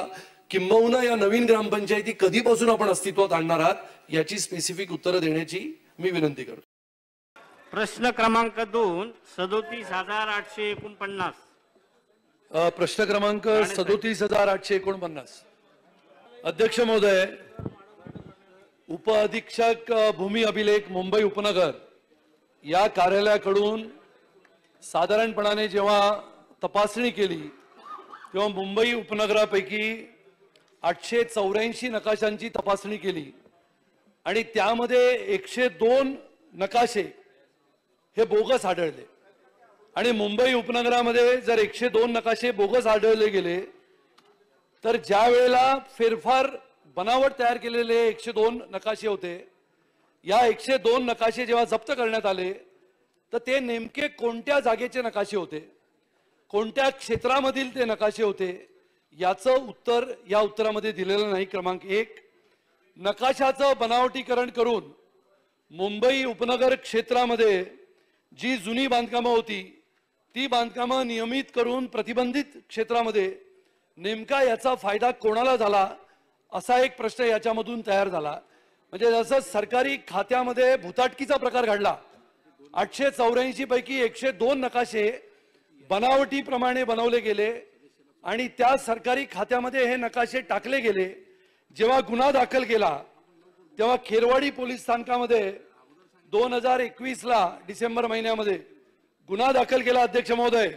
किंबहुना या नवीन ग्रामपंचायती कधीपासून आपण अस्तित्वात आणणार आहात याची स्पेसिफिक उत्तरं देण्याची मी विनंती करतो. प्रश्न क्रमांक 2 37,849. प्रश्न क्रमांक 37,849. अध्यक्ष महोदय, उपअधीक्षक भूमी अभिलेख मुंबई उपनगर या कार्यालयाकडून साधारणपणाने जेव्हा तपासणी केली तेव्हा मुंबई उपनगरापैकी 884 नकाशांची तपासणी केली आणि त्यामध्ये 102 नकाशे हे बोगस आढळले. आणि मुंबई उपनगरामध्ये जर 102 नकाशे बोगस आढळले गेले तर ज्या वेळेला फेरफार बनावट तयार केलेले 102 नकाशे होते, या 102 नकाशे जेव्हा जप्त करण्यात आले तर ते नेमके कोणत्या जागेचे नकाशे होते, कोणत्या क्षेत्रामधील ते नकाशे होते याचं उत्तर या उत्तरामध्ये दिलेलं नाही. क्रमांक 1, नकाशाचं बनावटीकरण करून मुंबई उपनगर क्षेत्रामध्ये जी जुनी बांधकामं होती ती बांधकामं नियमित करून प्रतिबंधित क्षेत्रामध्ये नेमका याचा फायदा कोणाला झाला असा एक प्रश्न याच्यामधून तयार झाला. म्हणजे जसं सरकारी खात्यामध्ये भुताटकीचा प्रकार घडला, 884 पैकी 102 नकाशे बनावटीप्रमाणे बनवले गेले आणि त्या सरकारी खात्यामध्ये हे नकाशे टाकले गेले. जेव्हा गुन्हा दाखल केला तेव्हा खेरवाडी पोलीस स्थानकामध्ये 2021ला डिसेंबर महिन्यामध्ये गुन्हा दाखल केला अध्यक्ष महोदय,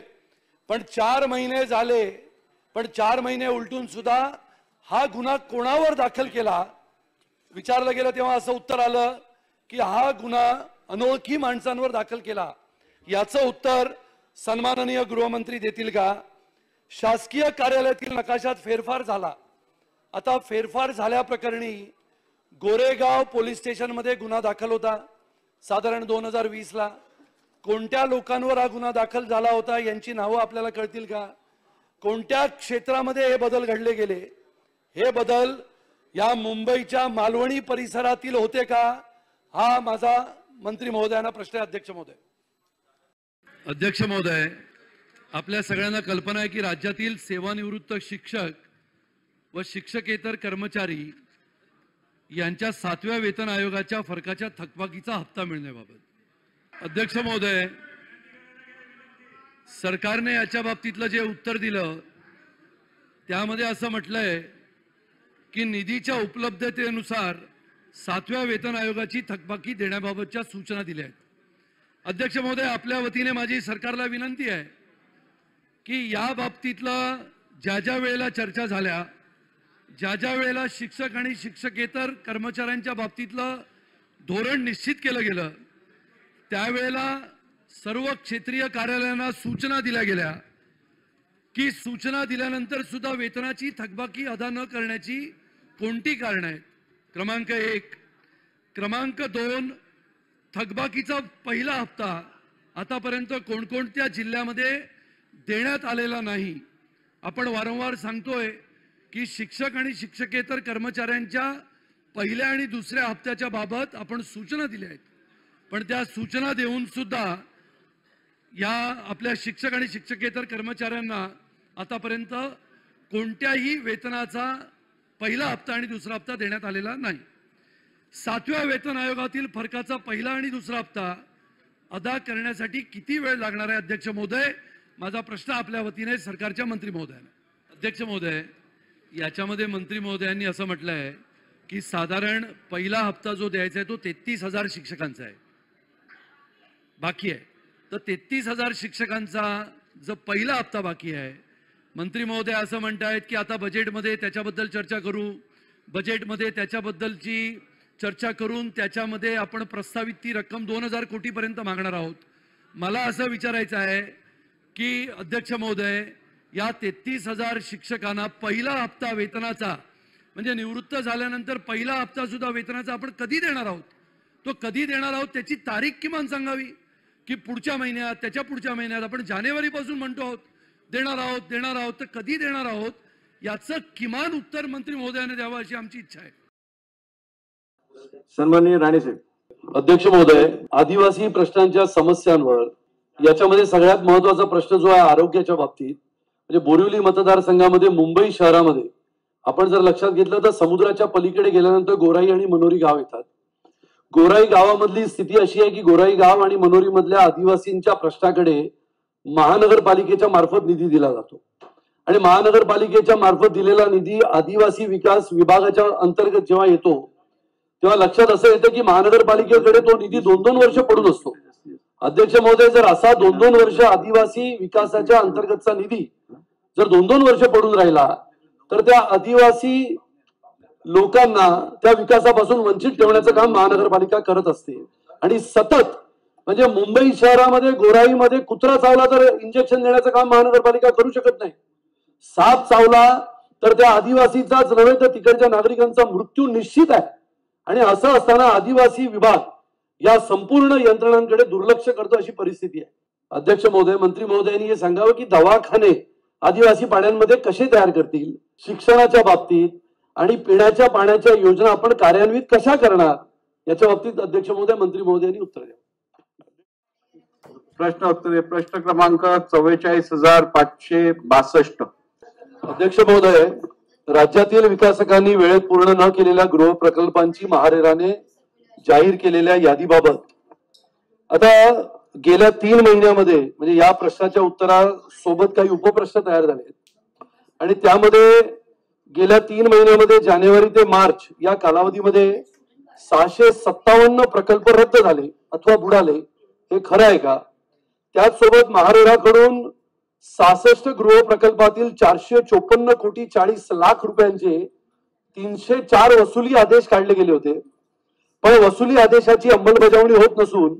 पण 4 महिने झाले, पण 4 महिने उलटून सुद्धा हा गुन्हा कोणावर दाखल केला विचारलं गेलं तेव्हा असं उत्तर आलं की हा गुन्हा अनोळखी माणसांवर दाखल केला. याचं उत्तर सन्माननीय गृहमंत्री देतील का? शासकीय कार्यालयातील नकाशात फेरफार झाला. आता फेरफार झाल्या प्रकरणी गोरेगाव पोलीस स्टेशन मध्ये गुन्हा दाखल होता साधारण 2020ला. कोणत्या लोकांवर हा गुन्हा दाखल झाला होता यांची नावं आपल्याला कळतील का? कोणत्या क्षेत्रामध्ये हे बदल घडले गेले? हे बदल या मुंबईच्या मालवणी परिसरातील होते का? हा माझा मंत्री महोदयांना प्रश्न आहे अध्यक्ष महोदय. अध्यक्ष महोदय, आपल्या सगळ्यांना कल्पना आहे की राज्यातील सेवानिवृत्त शिक्षक व शिक्षकेतर कर्मचारी यांच्या 7व्या वेतन आयोगाच्या फरकाच्या थकबाकीचा हप्ता मिळण्याबाबत अध्यक्ष महोदय, सरकारने याच्या बाबतीतलं जे उत्तर दिलं त्यामध्ये असं म्हटलंय की निधीच्या उपलब्धतेनुसार 7व्या वेतन आयोगाची थकबाकी देण्याबाबतच्या सूचना दिल्या आहेत. अध्यक्ष महोदय, आपल्या वतीने माझी सरकारला विनंती आहे की या बाबतीतलं ज्या ज्या वेळेला चर्चा झाल्या, ज्या ज्या वेळेला शिक्षक आणि शिक्षकेतर कर्मचाऱ्यांच्या बाबतीतलं धोरण निश्चित केलं गेलं त्यावेळेला सर्व क्षेत्रीय कार्यालयांना सूचना दिल्या गेल्या की सूचना दिल्यानंतर सुद्धा वेतनाची थकबाकी अदा न करण्याची कोणती कारण आहेत? क्रमांक 1. क्रमांक 2, थकबाकीचा पहिला हप्ता आतापर्यंत कोणकोणत्या जिल्ह्यामध्ये देण्यात आलेला नाही. आपण वारंवार सांगतोय की शिक्षक आणि शिक्षकेतर कर्मचाऱ्यांच्या पहिल्या आणि दुसऱ्या हप्त्याच्या बाबत आपण सूचना दिल्या आहेत, पण त्या सूचना देऊन सुद्धा या आपल्या शिक्षक आणि शिक्षकेतर कर्मचाऱ्यांना आतापर्यंत कोणत्याही वेतनाचा पहिला हप्ता आणि दुसरा हप्ता देण्यात आलेला नाही. 7व्या वेतन आयोगातील फरकाचा पहिला आणि दुसरा हप्ता अदा करण्यासाठी किती वेळ लागणार आहे अध्यक्ष महोदय? माझा प्रश्न आपल्या वतीने सरकारच्या मंत्री महोदयांना. अध्यक्ष महोदय, याच्यामध्ये मंत्री महोदयांनी असं म्हटलं आहे की साधारण पहिला हप्ता जो द्यायचा आहे तो 33,000 शिक्षकांचा आहे, बाकी आहे. तर 33,000 शिक्षकांचा जो पहिला हप्ता बाकी आहे, मंत्री महोदय असं म्हणतायत की आता बजेटमध्ये त्याच्याबद्दल चर्चा करू, बजेटमध्ये त्याच्याबद्दलची चर्चा करून त्याच्यामध्ये आपण प्रस्तावित ती रक्कम 2,000 कोटीपर्यंत मागणार आहोत. मला असं विचारायचं आहे की अध्यक्ष महोदय, या 33,000 शिक्षकांना पहिला हप्ता वेतनाचा म्हणजे निवृत्त झाल्यानंतर पहिला हप्ता सुद्धा वेतनाचा आपण कधी देणार आहोत? तो कधी देणार आहोत त्याची तारीख किमान सांगावी की पुढच्या महिन्यात, त्याच्या पुढच्या महिन्यात. आपण जानेवारीपासून म्हणतो आहोत देणार आहोत, तर कधी देणार आहोत याचं किमान उत्तर मंत्री महोदयाने द्यावं अशी आमची इच्छा आहे. सन्माननीय राणे साहेब. अध्यक्ष महोदय, आदिवासी प्रश्नांच्या समस्यांवर याच्यामध्ये सगळ्यात महत्वाचा प्रश्न जो आहे आरोग्याच्या बाबतीत, म्हणजे बोरिवली मतदारसंघामध्ये मुंबई शहरामध्ये आपण जर लक्षात घेतलं तर समुद्राच्या पलीकडे गेल्यानंतर गोराई आणि मनोरी गाव येतात. गोराई गावामधली स्थिती अशी आहे की गोराई गाव आणि मनोरी मधल्या आदिवासींच्या प्रश्नाकडे महानगरपालिकेच्या मार्फत निधी दिला जातो आणि महानगरपालिकेच्या मार्फत दिलेला निधी आदिवासी विकास विभागाच्या अंतर्गत जेव्हा येतो तेव्हा लक्षात असं येतं की महानगरपालिकेकडे तो निधी 2-2 वर्ष पडून असतो. अध्यक्ष महोदय, जर असा 2-2 वर्ष आदिवासी विकासाच्या अंतर्गतचा निधी जर 2-2 वर्ष पडून राहिला तर त्या आदिवासी लोकांना त्या विकासापासून वंचित ठेवण्याचं काम महानगरपालिका करत असते. आणि सतत म्हणजे मुंबई शहरामध्ये गोराईमध्ये कुत्रा चावला तर इंजेक्शन देण्याचं काम महानगरपालिका करू शकत नाही. साप चावला तर त्या आदिवासीचाच नव्हे तर तिकडच्या नागरिकांचा मृत्यू निश्चित आहे. आणि असं असताना आदिवासी विभाग या संपूर्ण यंत्रणांकडे दुर्लक्ष करतो अशी परिस्थिती आहे. अध्यक्ष महोदय, मंत्री महोदयांनी हे सांगावं की दवाखाने आदिवासी पाड्यांमध्ये कसे तयार करतील, शिक्षणाच्या बाबतीत आणि पिण्याच्या पाण्याच्या योजना आपण कार्यान्वित कशा करणार याच्या बाबतीत अध्यक्ष महोदय, मंत्री महोदयांनी उत्तर द्या. प्रश्न उत्तर प्रश्न क्रमांक 44,562. अध्यक्ष महोदय, राज्यातील विकासकांनी वेळेत पूर्ण न केलेल्या गृह प्रकल्पांची महारेराने जाहीर केलेल्या यादीबाबत आता गेल्या 3 महिन्यामध्ये म्हणजे या प्रश्नाच्या उत्तरासोबत काही उपप्रश्न तयार झाले आणि त्यामध्ये गेल्या 3 महिन्यामध्ये जानेवारी ते मार्च या कालावधीमध्ये 657 प्रकल्प रद्द झाले अथवा बुडाले, हे खरं आहे का? त्याचसोबत महारेराकडून 66 गृह प्रकल्पातील 454 कोटी 40 लाख रुपयांचे 304 वसुली आदेश काढले गेले होते, पण वसुली आदेशाची अंमलबजावणी होत नसून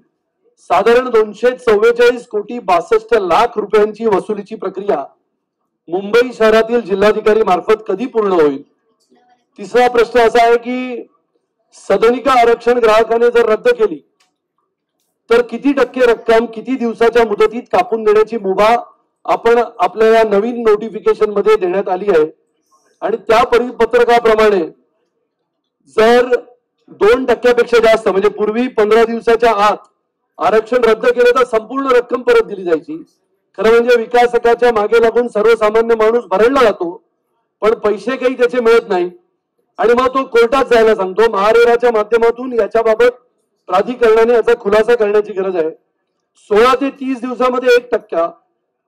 साधारण 244 कोटी 62 लाख रुपयांची वसुलीची प्रक्रिया मुंबई शहरातील जिल्हाधिकारी मार्फत कधी पूर्ण होईल? तिसरा प्रश्न असा आहे की सदनिका आरक्षण ग्राहकाने जर रद्द केली तर किती टक्के रक्कम किती दिवसाच्या मुदतीत कापून देण्याची मुभा आपण आपल्या या नवीन नोटिफिकेशन मध्ये देण्यात आली आहे? आणि त्या परिपत्रकाप्रमाणे जर 2% जास्त म्हणजे पूर्वी 15 दिवसाच्या आत आरक्षण रद्द केलं तर संपूर्ण रक्कम परत दिली जायची. खरं म्हणजे विकासकाच्या मागे लागून सर्वसामान्य माणूस भरडला जातो, पण पैसे काही त्याचे मिळत नाही आणि मग तो कोर्टात जायला सांगतो. महारेराच्या माध्यमातून याच्याबाबत प्राधिकरणाने याचा खुलासा करण्याची गरज आहे. 16 ते 30 दिवसामध्ये 1%,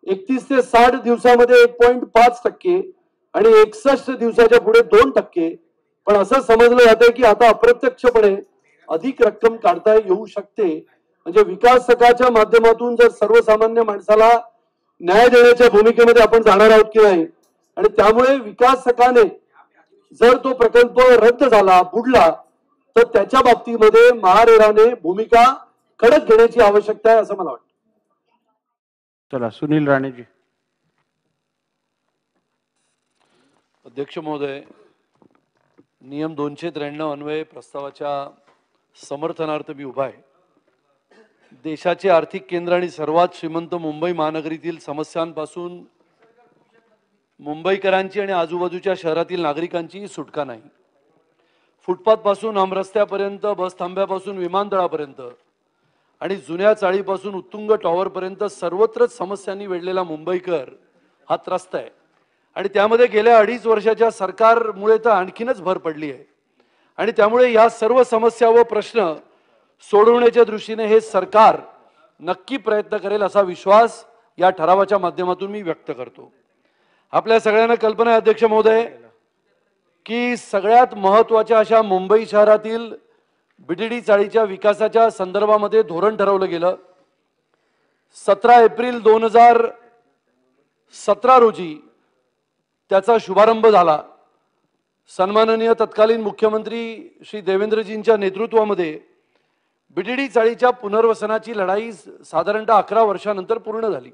31 ते 60 दिवसामध्ये 1.5% आणि 61 दिवसाच्या पुढे 2%. पण असं समजलं जातंय की आता अप्रत्यक्षपणे अधिक रक्कम काढता येऊ शकते. म्हणजे विकासकाच्या माध्यमातून जर सर्वसामान्य माणसाला न्याय देण्याच्या भूमिकेमध्ये आपण जाणार आहोत की नाही, आणि त्यामुळे विकासकाने जर तो प्रकल्प रद्द झाला बुडला तर त्याच्या बाबतीमध्ये महारेराने भूमिका कडक घेण्याची आवश्यकता आहे असं मला वाटतं. चला सुनील राणेजी. अध्यक्ष महोदय, नियम 293 अन्वये प्रस्तावाच्या समर्थनार्थ मी उभा आहे. देशाचे आर्थिक केंद्र आणि सर्वात श्रीमंत मुंबई महानगरीतील समस्यांपासून मुंबईकरांची आणि आजूबाजूच्या शहरातील नागरिकांची सुटका नाही. फुटपाथ पासून आमरस्त्यापर्यंत, बस थांब्यापासून विमानतळापर्यंत आणि जुन्या चाळीपासून उत्तुंग टॉवरपर्यंत सर्वत्रच समस्यांनी वेढलेला मुंबईकर हा त्रस्त आहे. आणि त्यामध्ये गेल्या 2.5 वर्षाच्या सरकारमुळे तर आणखीनच भर पडली आहे. आणि त्यामुळे या सर्व समस्या व प्रश्न सोडवण्याच्या दृष्टीने हे सरकार नक्की प्रयत्न करेल असा विश्वास या ठरावाच्या माध्यमातून मी व्यक्त करतो. आपल्या सगळ्यांना कल्पना आहे अध्यक्ष महोदय की सगळ्यात महत्त्वाच्या अशा मुंबई शहरातील बीडीडी चाळीच्या विकासाच्या संदर्भामध्ये धोरण ठरवलं गेलं. 17 एप्रिल 2017 रोजी त्याचा शुभारंभ झाला. सन्माननीय तत्कालीन मुख्यमंत्री श्री देवेंद्रजींच्या नेतृत्वामध्ये बीडीडी चाळीच्या पुनर्वसनाची लढाई साधारणतः 11 वर्षानंतर पूर्ण झाली.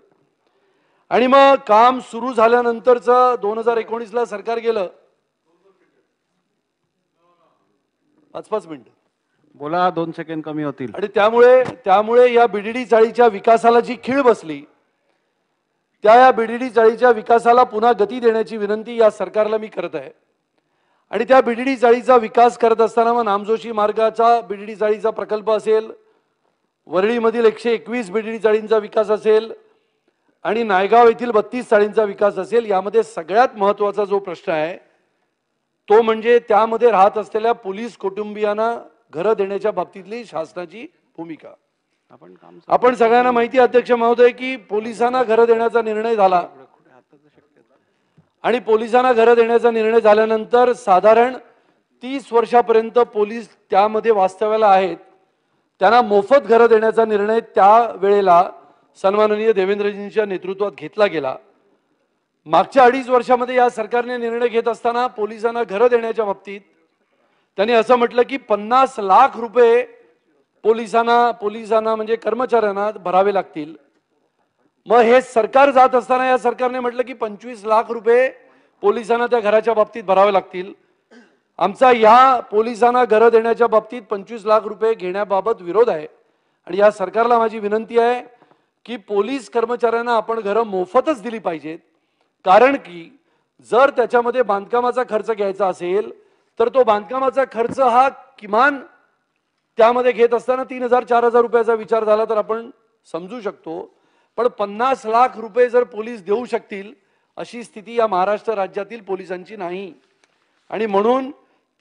आणि मग काम सुरू झाल्यानंतरचं 2019ला सरकार गेलं. 5-5 मिनिटं बोला, 2 सेकंद कमी होतील. आणि त्यामुळे या बीडीडी चाळीच्या विकासाला जी खीळ बसली, त्या बीडीडी चाळीच्या विकासाला पुन्हा गती देण्याची विनंती या सरकारला मी करत आहे. आणि त्या बीडीडी चाळीचा विकास करत असताना मग नामजोशी मार्गाचा बीडीडी चाळीचा प्रकल्प असेल, वरळीमधील 121 बीडीडी चाळींचा विकास असेल आणि नायगाव येथील 32 चाळींचा विकास असेल, यामध्ये सगळ्यात महत्त्वाचा जो प्रश्न आहे तो म्हणजे त्यामध्ये राहत असलेल्या पोलीस कुटुंबियांना घरं देण्याच्या बाबतीतली शासनाची भूमिका. आपण सगळ्यांना माहिती अध्यक्ष महोदय की पोलिसांना घरं देण्याचा निर्णय झाला आणि पोलिसांना घरं देण्याचा निर्णय झाल्यानंतर साधारण 30 वर्षापर्यंत पोलीस त्यामध्ये वास्तव्याला आहेत, त्यांना मोफत घरं देण्याचा निर्णय त्यावेळेला सन्माननीय देवेंद्रजींच्या नेतृत्वात घेतला गेला. मागच्या 2.5 वर्षामध्ये या सरकारने निर्णय घेत असताना पोलिसांना घरं देण्याच्या बाबतीत त्यांनी असं म्हटलं की 50 लाख रुपये पोलिसांना म्हणजे कर्मचाऱ्यांना भरावे लागतील. मग हे सरकार जात असताना या सरकारने म्हटलं की 25 लाख रुपये पोलिसांना त्या घराच्या बाबतीत भरावे लागतील. आमचा या पोलिसांना घरं देण्याच्या बाबतीत 25 लाख रुपये घेण्याबाबत विरोध आहे. आणि या सरकारला माझी विनंती आहे की पोलीस कर्मचाऱ्यांना आपण घरं मोफतच दिली पाहिजेत. कारण की जर त्याच्यामध्ये बांधकामाचा खर्च घ्यायचा असेल तर तो बांधकामाचा खर्च हा किमान त्यामध्ये घेत असताना 3,000-4,000 रुपयाचा विचार झाला तर आपण समजू शकतो. पण 50 लाख रुपये जर पोलीस देऊ शकतील अशी स्थिती या महाराष्ट्र राज्यातील पोलिसांची नाही. आणि म्हणून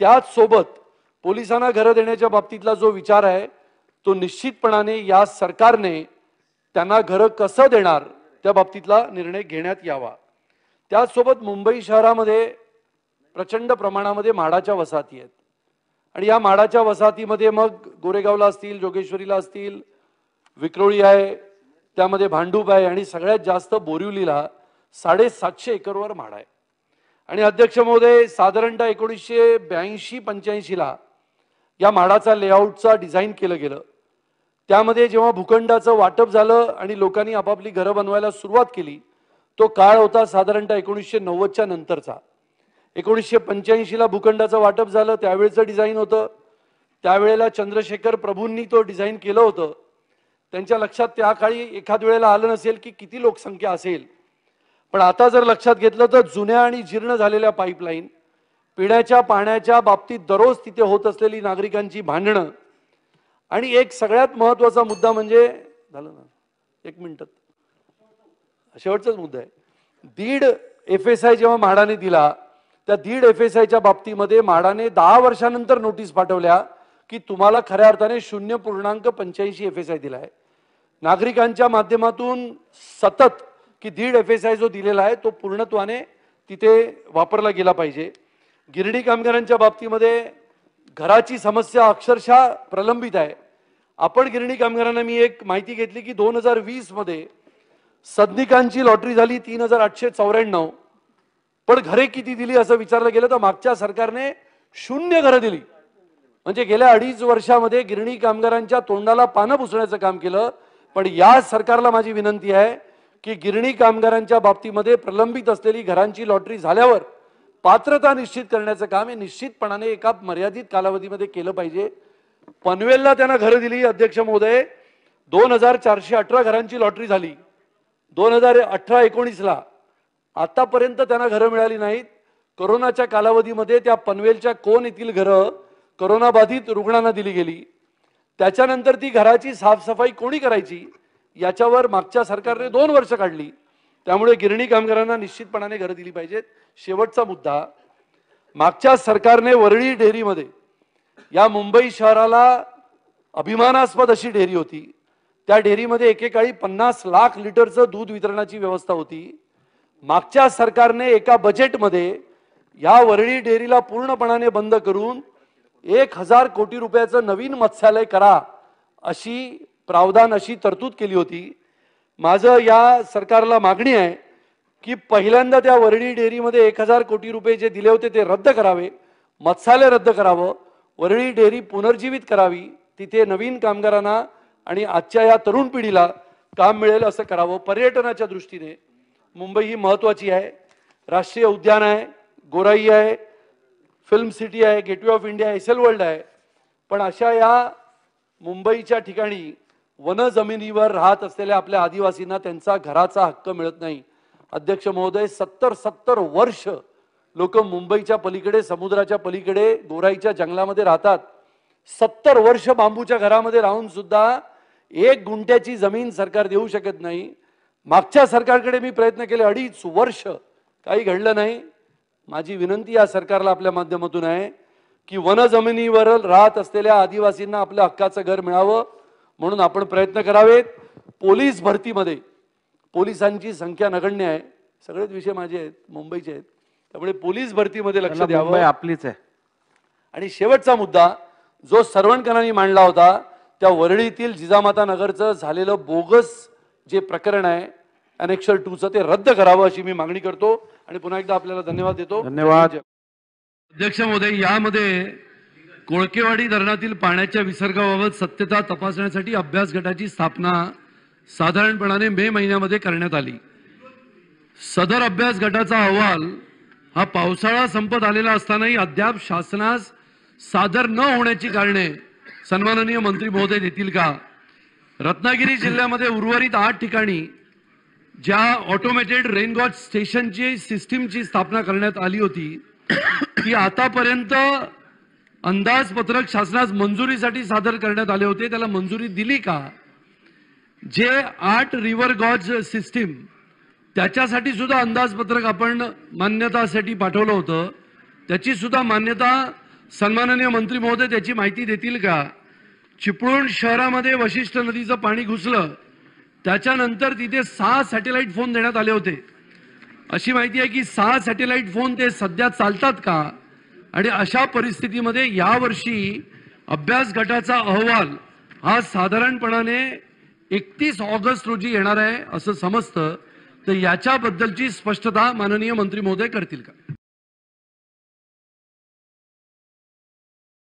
त्याच सोबत पोलिसांना घरं देण्याच्या बाबतीतला जो विचार आहे तो निश्चितपणाने या सरकारने त्यांना घरं कसं देणार त्या बाबतीतला निर्णय घेण्यात यावा. त्याचसोबत मुंबई शहरामध्ये प्रचंड प्रमाणामध्ये म्हाडाच्या वसाहती आहेत आणि या माडाच्या वसाहतीमध्ये मग गोरेगावला असतील, जोगेश्वरीला असतील, विक्रोळी आहे, त्यामध्ये भांडूप आहे आणि सगळ्यात जास्त बोरिवलीला 750 एकरवर माड आहे. आणि अध्यक्ष महोदय, साधारणतः 1982-85ला या माडाचा लेआउटचा डिझाईन केलं गेलं. त्यामध्ये जेव्हा भूखंडाचं वाटप झालं आणि लोकांनी आपापली घरं बनवायला सुरुवात केली, तो काळ होता साधारणतः 1990च्या नंतरचा. 1985ला भूखंडाचं वाटप झालं, त्यावेळेचं डिझाईन होतं. त्यावेळेला चंद्रशेखर प्रभूंनी तो डिझाईन केलं होतं. त्यांच्या लक्षात त्या काळी एखाद वेळेला आलं नसेल की किती लोकसंख्या असेल, पण आता जर लक्षात घेतलं तर जुन्या आणि जीर्ण झालेल्या पाईपलाईन, पिण्याच्या पाण्याच्या बाबतीत दररोज तिथे होत असलेली नागरिकांची भांडणं, आणि एक सगळ्यात महत्त्वाचा मुद्दा म्हणजे, झालं ना 1 मिनिटात, शेवटचाच मुद्दा आहे, 1.5 FSI जेव्हा म्हाडाने दिला, त्या 1.5 FSIच्या बाबतीमध्ये म्हाडाने 10 वर्षानंतर नोटीस पाठवल्या की तुम्हाला खऱ्या अर्थाने 0.85 FSI दिला आहे. नागरिकांच्या माध्यमातून सतत की 1.5 FSI जो दिलेला आहे तो पूर्णत्वाने तिथे वापरला गेला पाहिजे. गिरणी कामगारांच्या बाबतीमध्ये घराची समस्या अक्षरशः प्रलंबित आहे. आपण गिरणी कामगारांना मी एक माहिती घेतली की 2020 मध्ये सदनिकांची लॉटरी झाली 3894, पण घरे किती दिली असं विचारलं गेलं तर मागच्या सरकारने 0 घरं दिली. म्हणजे गेल्या 2.5 वर्षामध्ये गिरणी कामगारांच्या तोंडाला पानं पुसण्याचं काम केलं. पण या सरकारला माझी विनंती आहे की गिरणी कामगारांच्या बाबतीमध्ये प्रलंबित असलेली घरांची लॉटरी झाल्यावर पात्रता निश्चित करण्याचं काम हे निश्चितपणाने एका मर्यादित कालावधीमध्ये केलं पाहिजे. पनवेलला त्यांना घरं दिली अध्यक्ष महोदय, 2418 घरांची लॉटरी झाली 2018-19ला. आतापर्यंत त्यांना घरं मिळाली नाहीत. कोरोनाच्या कालावधीमध्ये त्या पनवेलच्या कोण येथील घरं कोरोनाबाधित रुग्णांना दिली गेली. त्याच्यानंतर ती घराची साफसफाई कोणी करायची याच्यावर मागच्या सरकारने 2 वर्ष काढली. त्यामुळे गिरणी कामगारांना निश्चितपणाने घरं दिली पाहिजेत. शेवटचा मुद्दा, मागच्या सरकारने वरळी डेअरीमध्ये, या मुंबई शहराला अभिमानास्पद अशी डेअरी होती, त्या डेअरीमध्ये एकेकाळी 50 लाख लिटरचं दूध वितरणाची व्यवस्था होती. मागच्या सरकारने एका बजेटमध्ये या वरळी डेअरीला पूर्णपणाने बंद करून 1000 कोटी रुपयाचं नवीन मत्स्यालय करा अशी प्रावधान, अशी तरतूद केली होती. माझं या सरकारला मागणी आहे की पहिल्यांदा त्या वरळी डेअरीमध्ये 1000 कोटी रुपये जे दिले होते ते रद्द करावे, मत्स्यालय रद्द करावं, वरळी डेअरी पुनर्जीवित करावी, तिथे नवीन कामगारांना आणि आजच्या या तरुण पिढीला काम मिळेल असं करावं. पर्यटनाच्या दृष्टीने मुंबई ही महत्त्वाची आहे. राष्ट्रीय उद्यान आहे, गोराई आहे, फिल्म सिटी आहे, gateway of India, EsselWorld आहे. पण अशा या मुंबईच्या ठिकाणी वन जमिनीवर राहत असलेल्या आपल्या आदिवासींना त्यांचा घराचा हक्क मिळत नाही. अध्यक्ष महोदय, 70 वर्ष लोक मुंबईच्या पलीकडे, समुद्राच्या पलीकडे गोराईच्या जंगलामध्ये राहतात. 70 वर्ष बांबूच्या घरामध्ये राहून सुद्धा 1 गुंठ्याची जमीन सरकार देऊ शकत नाही. मागच्या सरकारकडे मी प्रयत्न केले, 2.5 वर्ष काही घडलं नाही. माझी विनंती या सरकारला आपल्या माध्यमातून आहे की वन जमिनीवर राहत असलेल्या आदिवासींना आपल्या हक्काचं घर मिळावं म्हणून आपण प्रयत्न करावेत. पोलीस भरतीमध्ये पोलिसांची संख्या नगण्य आहे. सगळेच विषय माझे आहेत, मुंबईचे आहेत, त्यामुळे पोलीस भरतीमध्ये लक्ष द्यावं. मुंबई आपलीच आहे. आणि शेवटचा मुद्दा जो सरवणकरांनी मांडला होता, त्या वरळीतील जिजामाता नगरचं झालेलं बोगस जे प्रकरण आहे अनेक्शर 2चं, ते रद्द करावं अशी मी मागणी करतो. आणि पुन्हा एकदा आपल्याला धन्यवाद देतो. धन्यवाद. अध्यक्ष महोदय, यामध्ये कोळकेवाडी धरणातील पाण्याच्या विसर्गाबाबत सत्यता तपासण्यासाठी अभ्यास गटाची स्थापना साधारणपणाने मे महिन्यामध्ये करण्यात आली. सदर अभ्यास गटाचा अहवाल हा पावसाळा संपत आलेला असतानाही अद्याप शासनास सादर न होण्याची कारणे सन्माननीय मंत्री महोदय देतील का? रत्नागिरी जिल्ह्यामध्ये उर्वरित 8 ठिकाणी ज्या ऑटोमेटेड रेनगॉज स्टेशनची सिस्टीमची स्थापना करण्यात आली होती, ती आतापर्यंत अंदाजपत्रक शासनास मंजुरीसाठी सादर करण्यात आले होते, त्याला मंजुरी दिली का? जे 8 रिव्हर गॉज सिस्टीम, त्याच्यासाठी सुद्धा अंदाजपत्रक आपण मान्यतासाठी पाठवलं होतं, त्याची सुद्धा मान्यता सन्माननीय मंत्री महोदय त्याची माहिती देतील का? चिपळूण शहरामध्ये वशिष्ठ नदीचं पाणी घुसलं, त्याच्यानंतर तिथे 6 सॅटेलाइट फोन देण्यात आले होते. अशी माहिती आहे की 6 सॅटेलाइट फोन ते सध्या चालतात का? आणि अशा परिस्थितीमध्ये यावर्षी अभ्यास गटाचा अहवाल हा साधारणपणाने 31 ऑगस्ट रोजी येणार आहे असं समजतं. तर याच्याबद्दलची स्पष्टता माननीय मंत्री महोदय करतील का?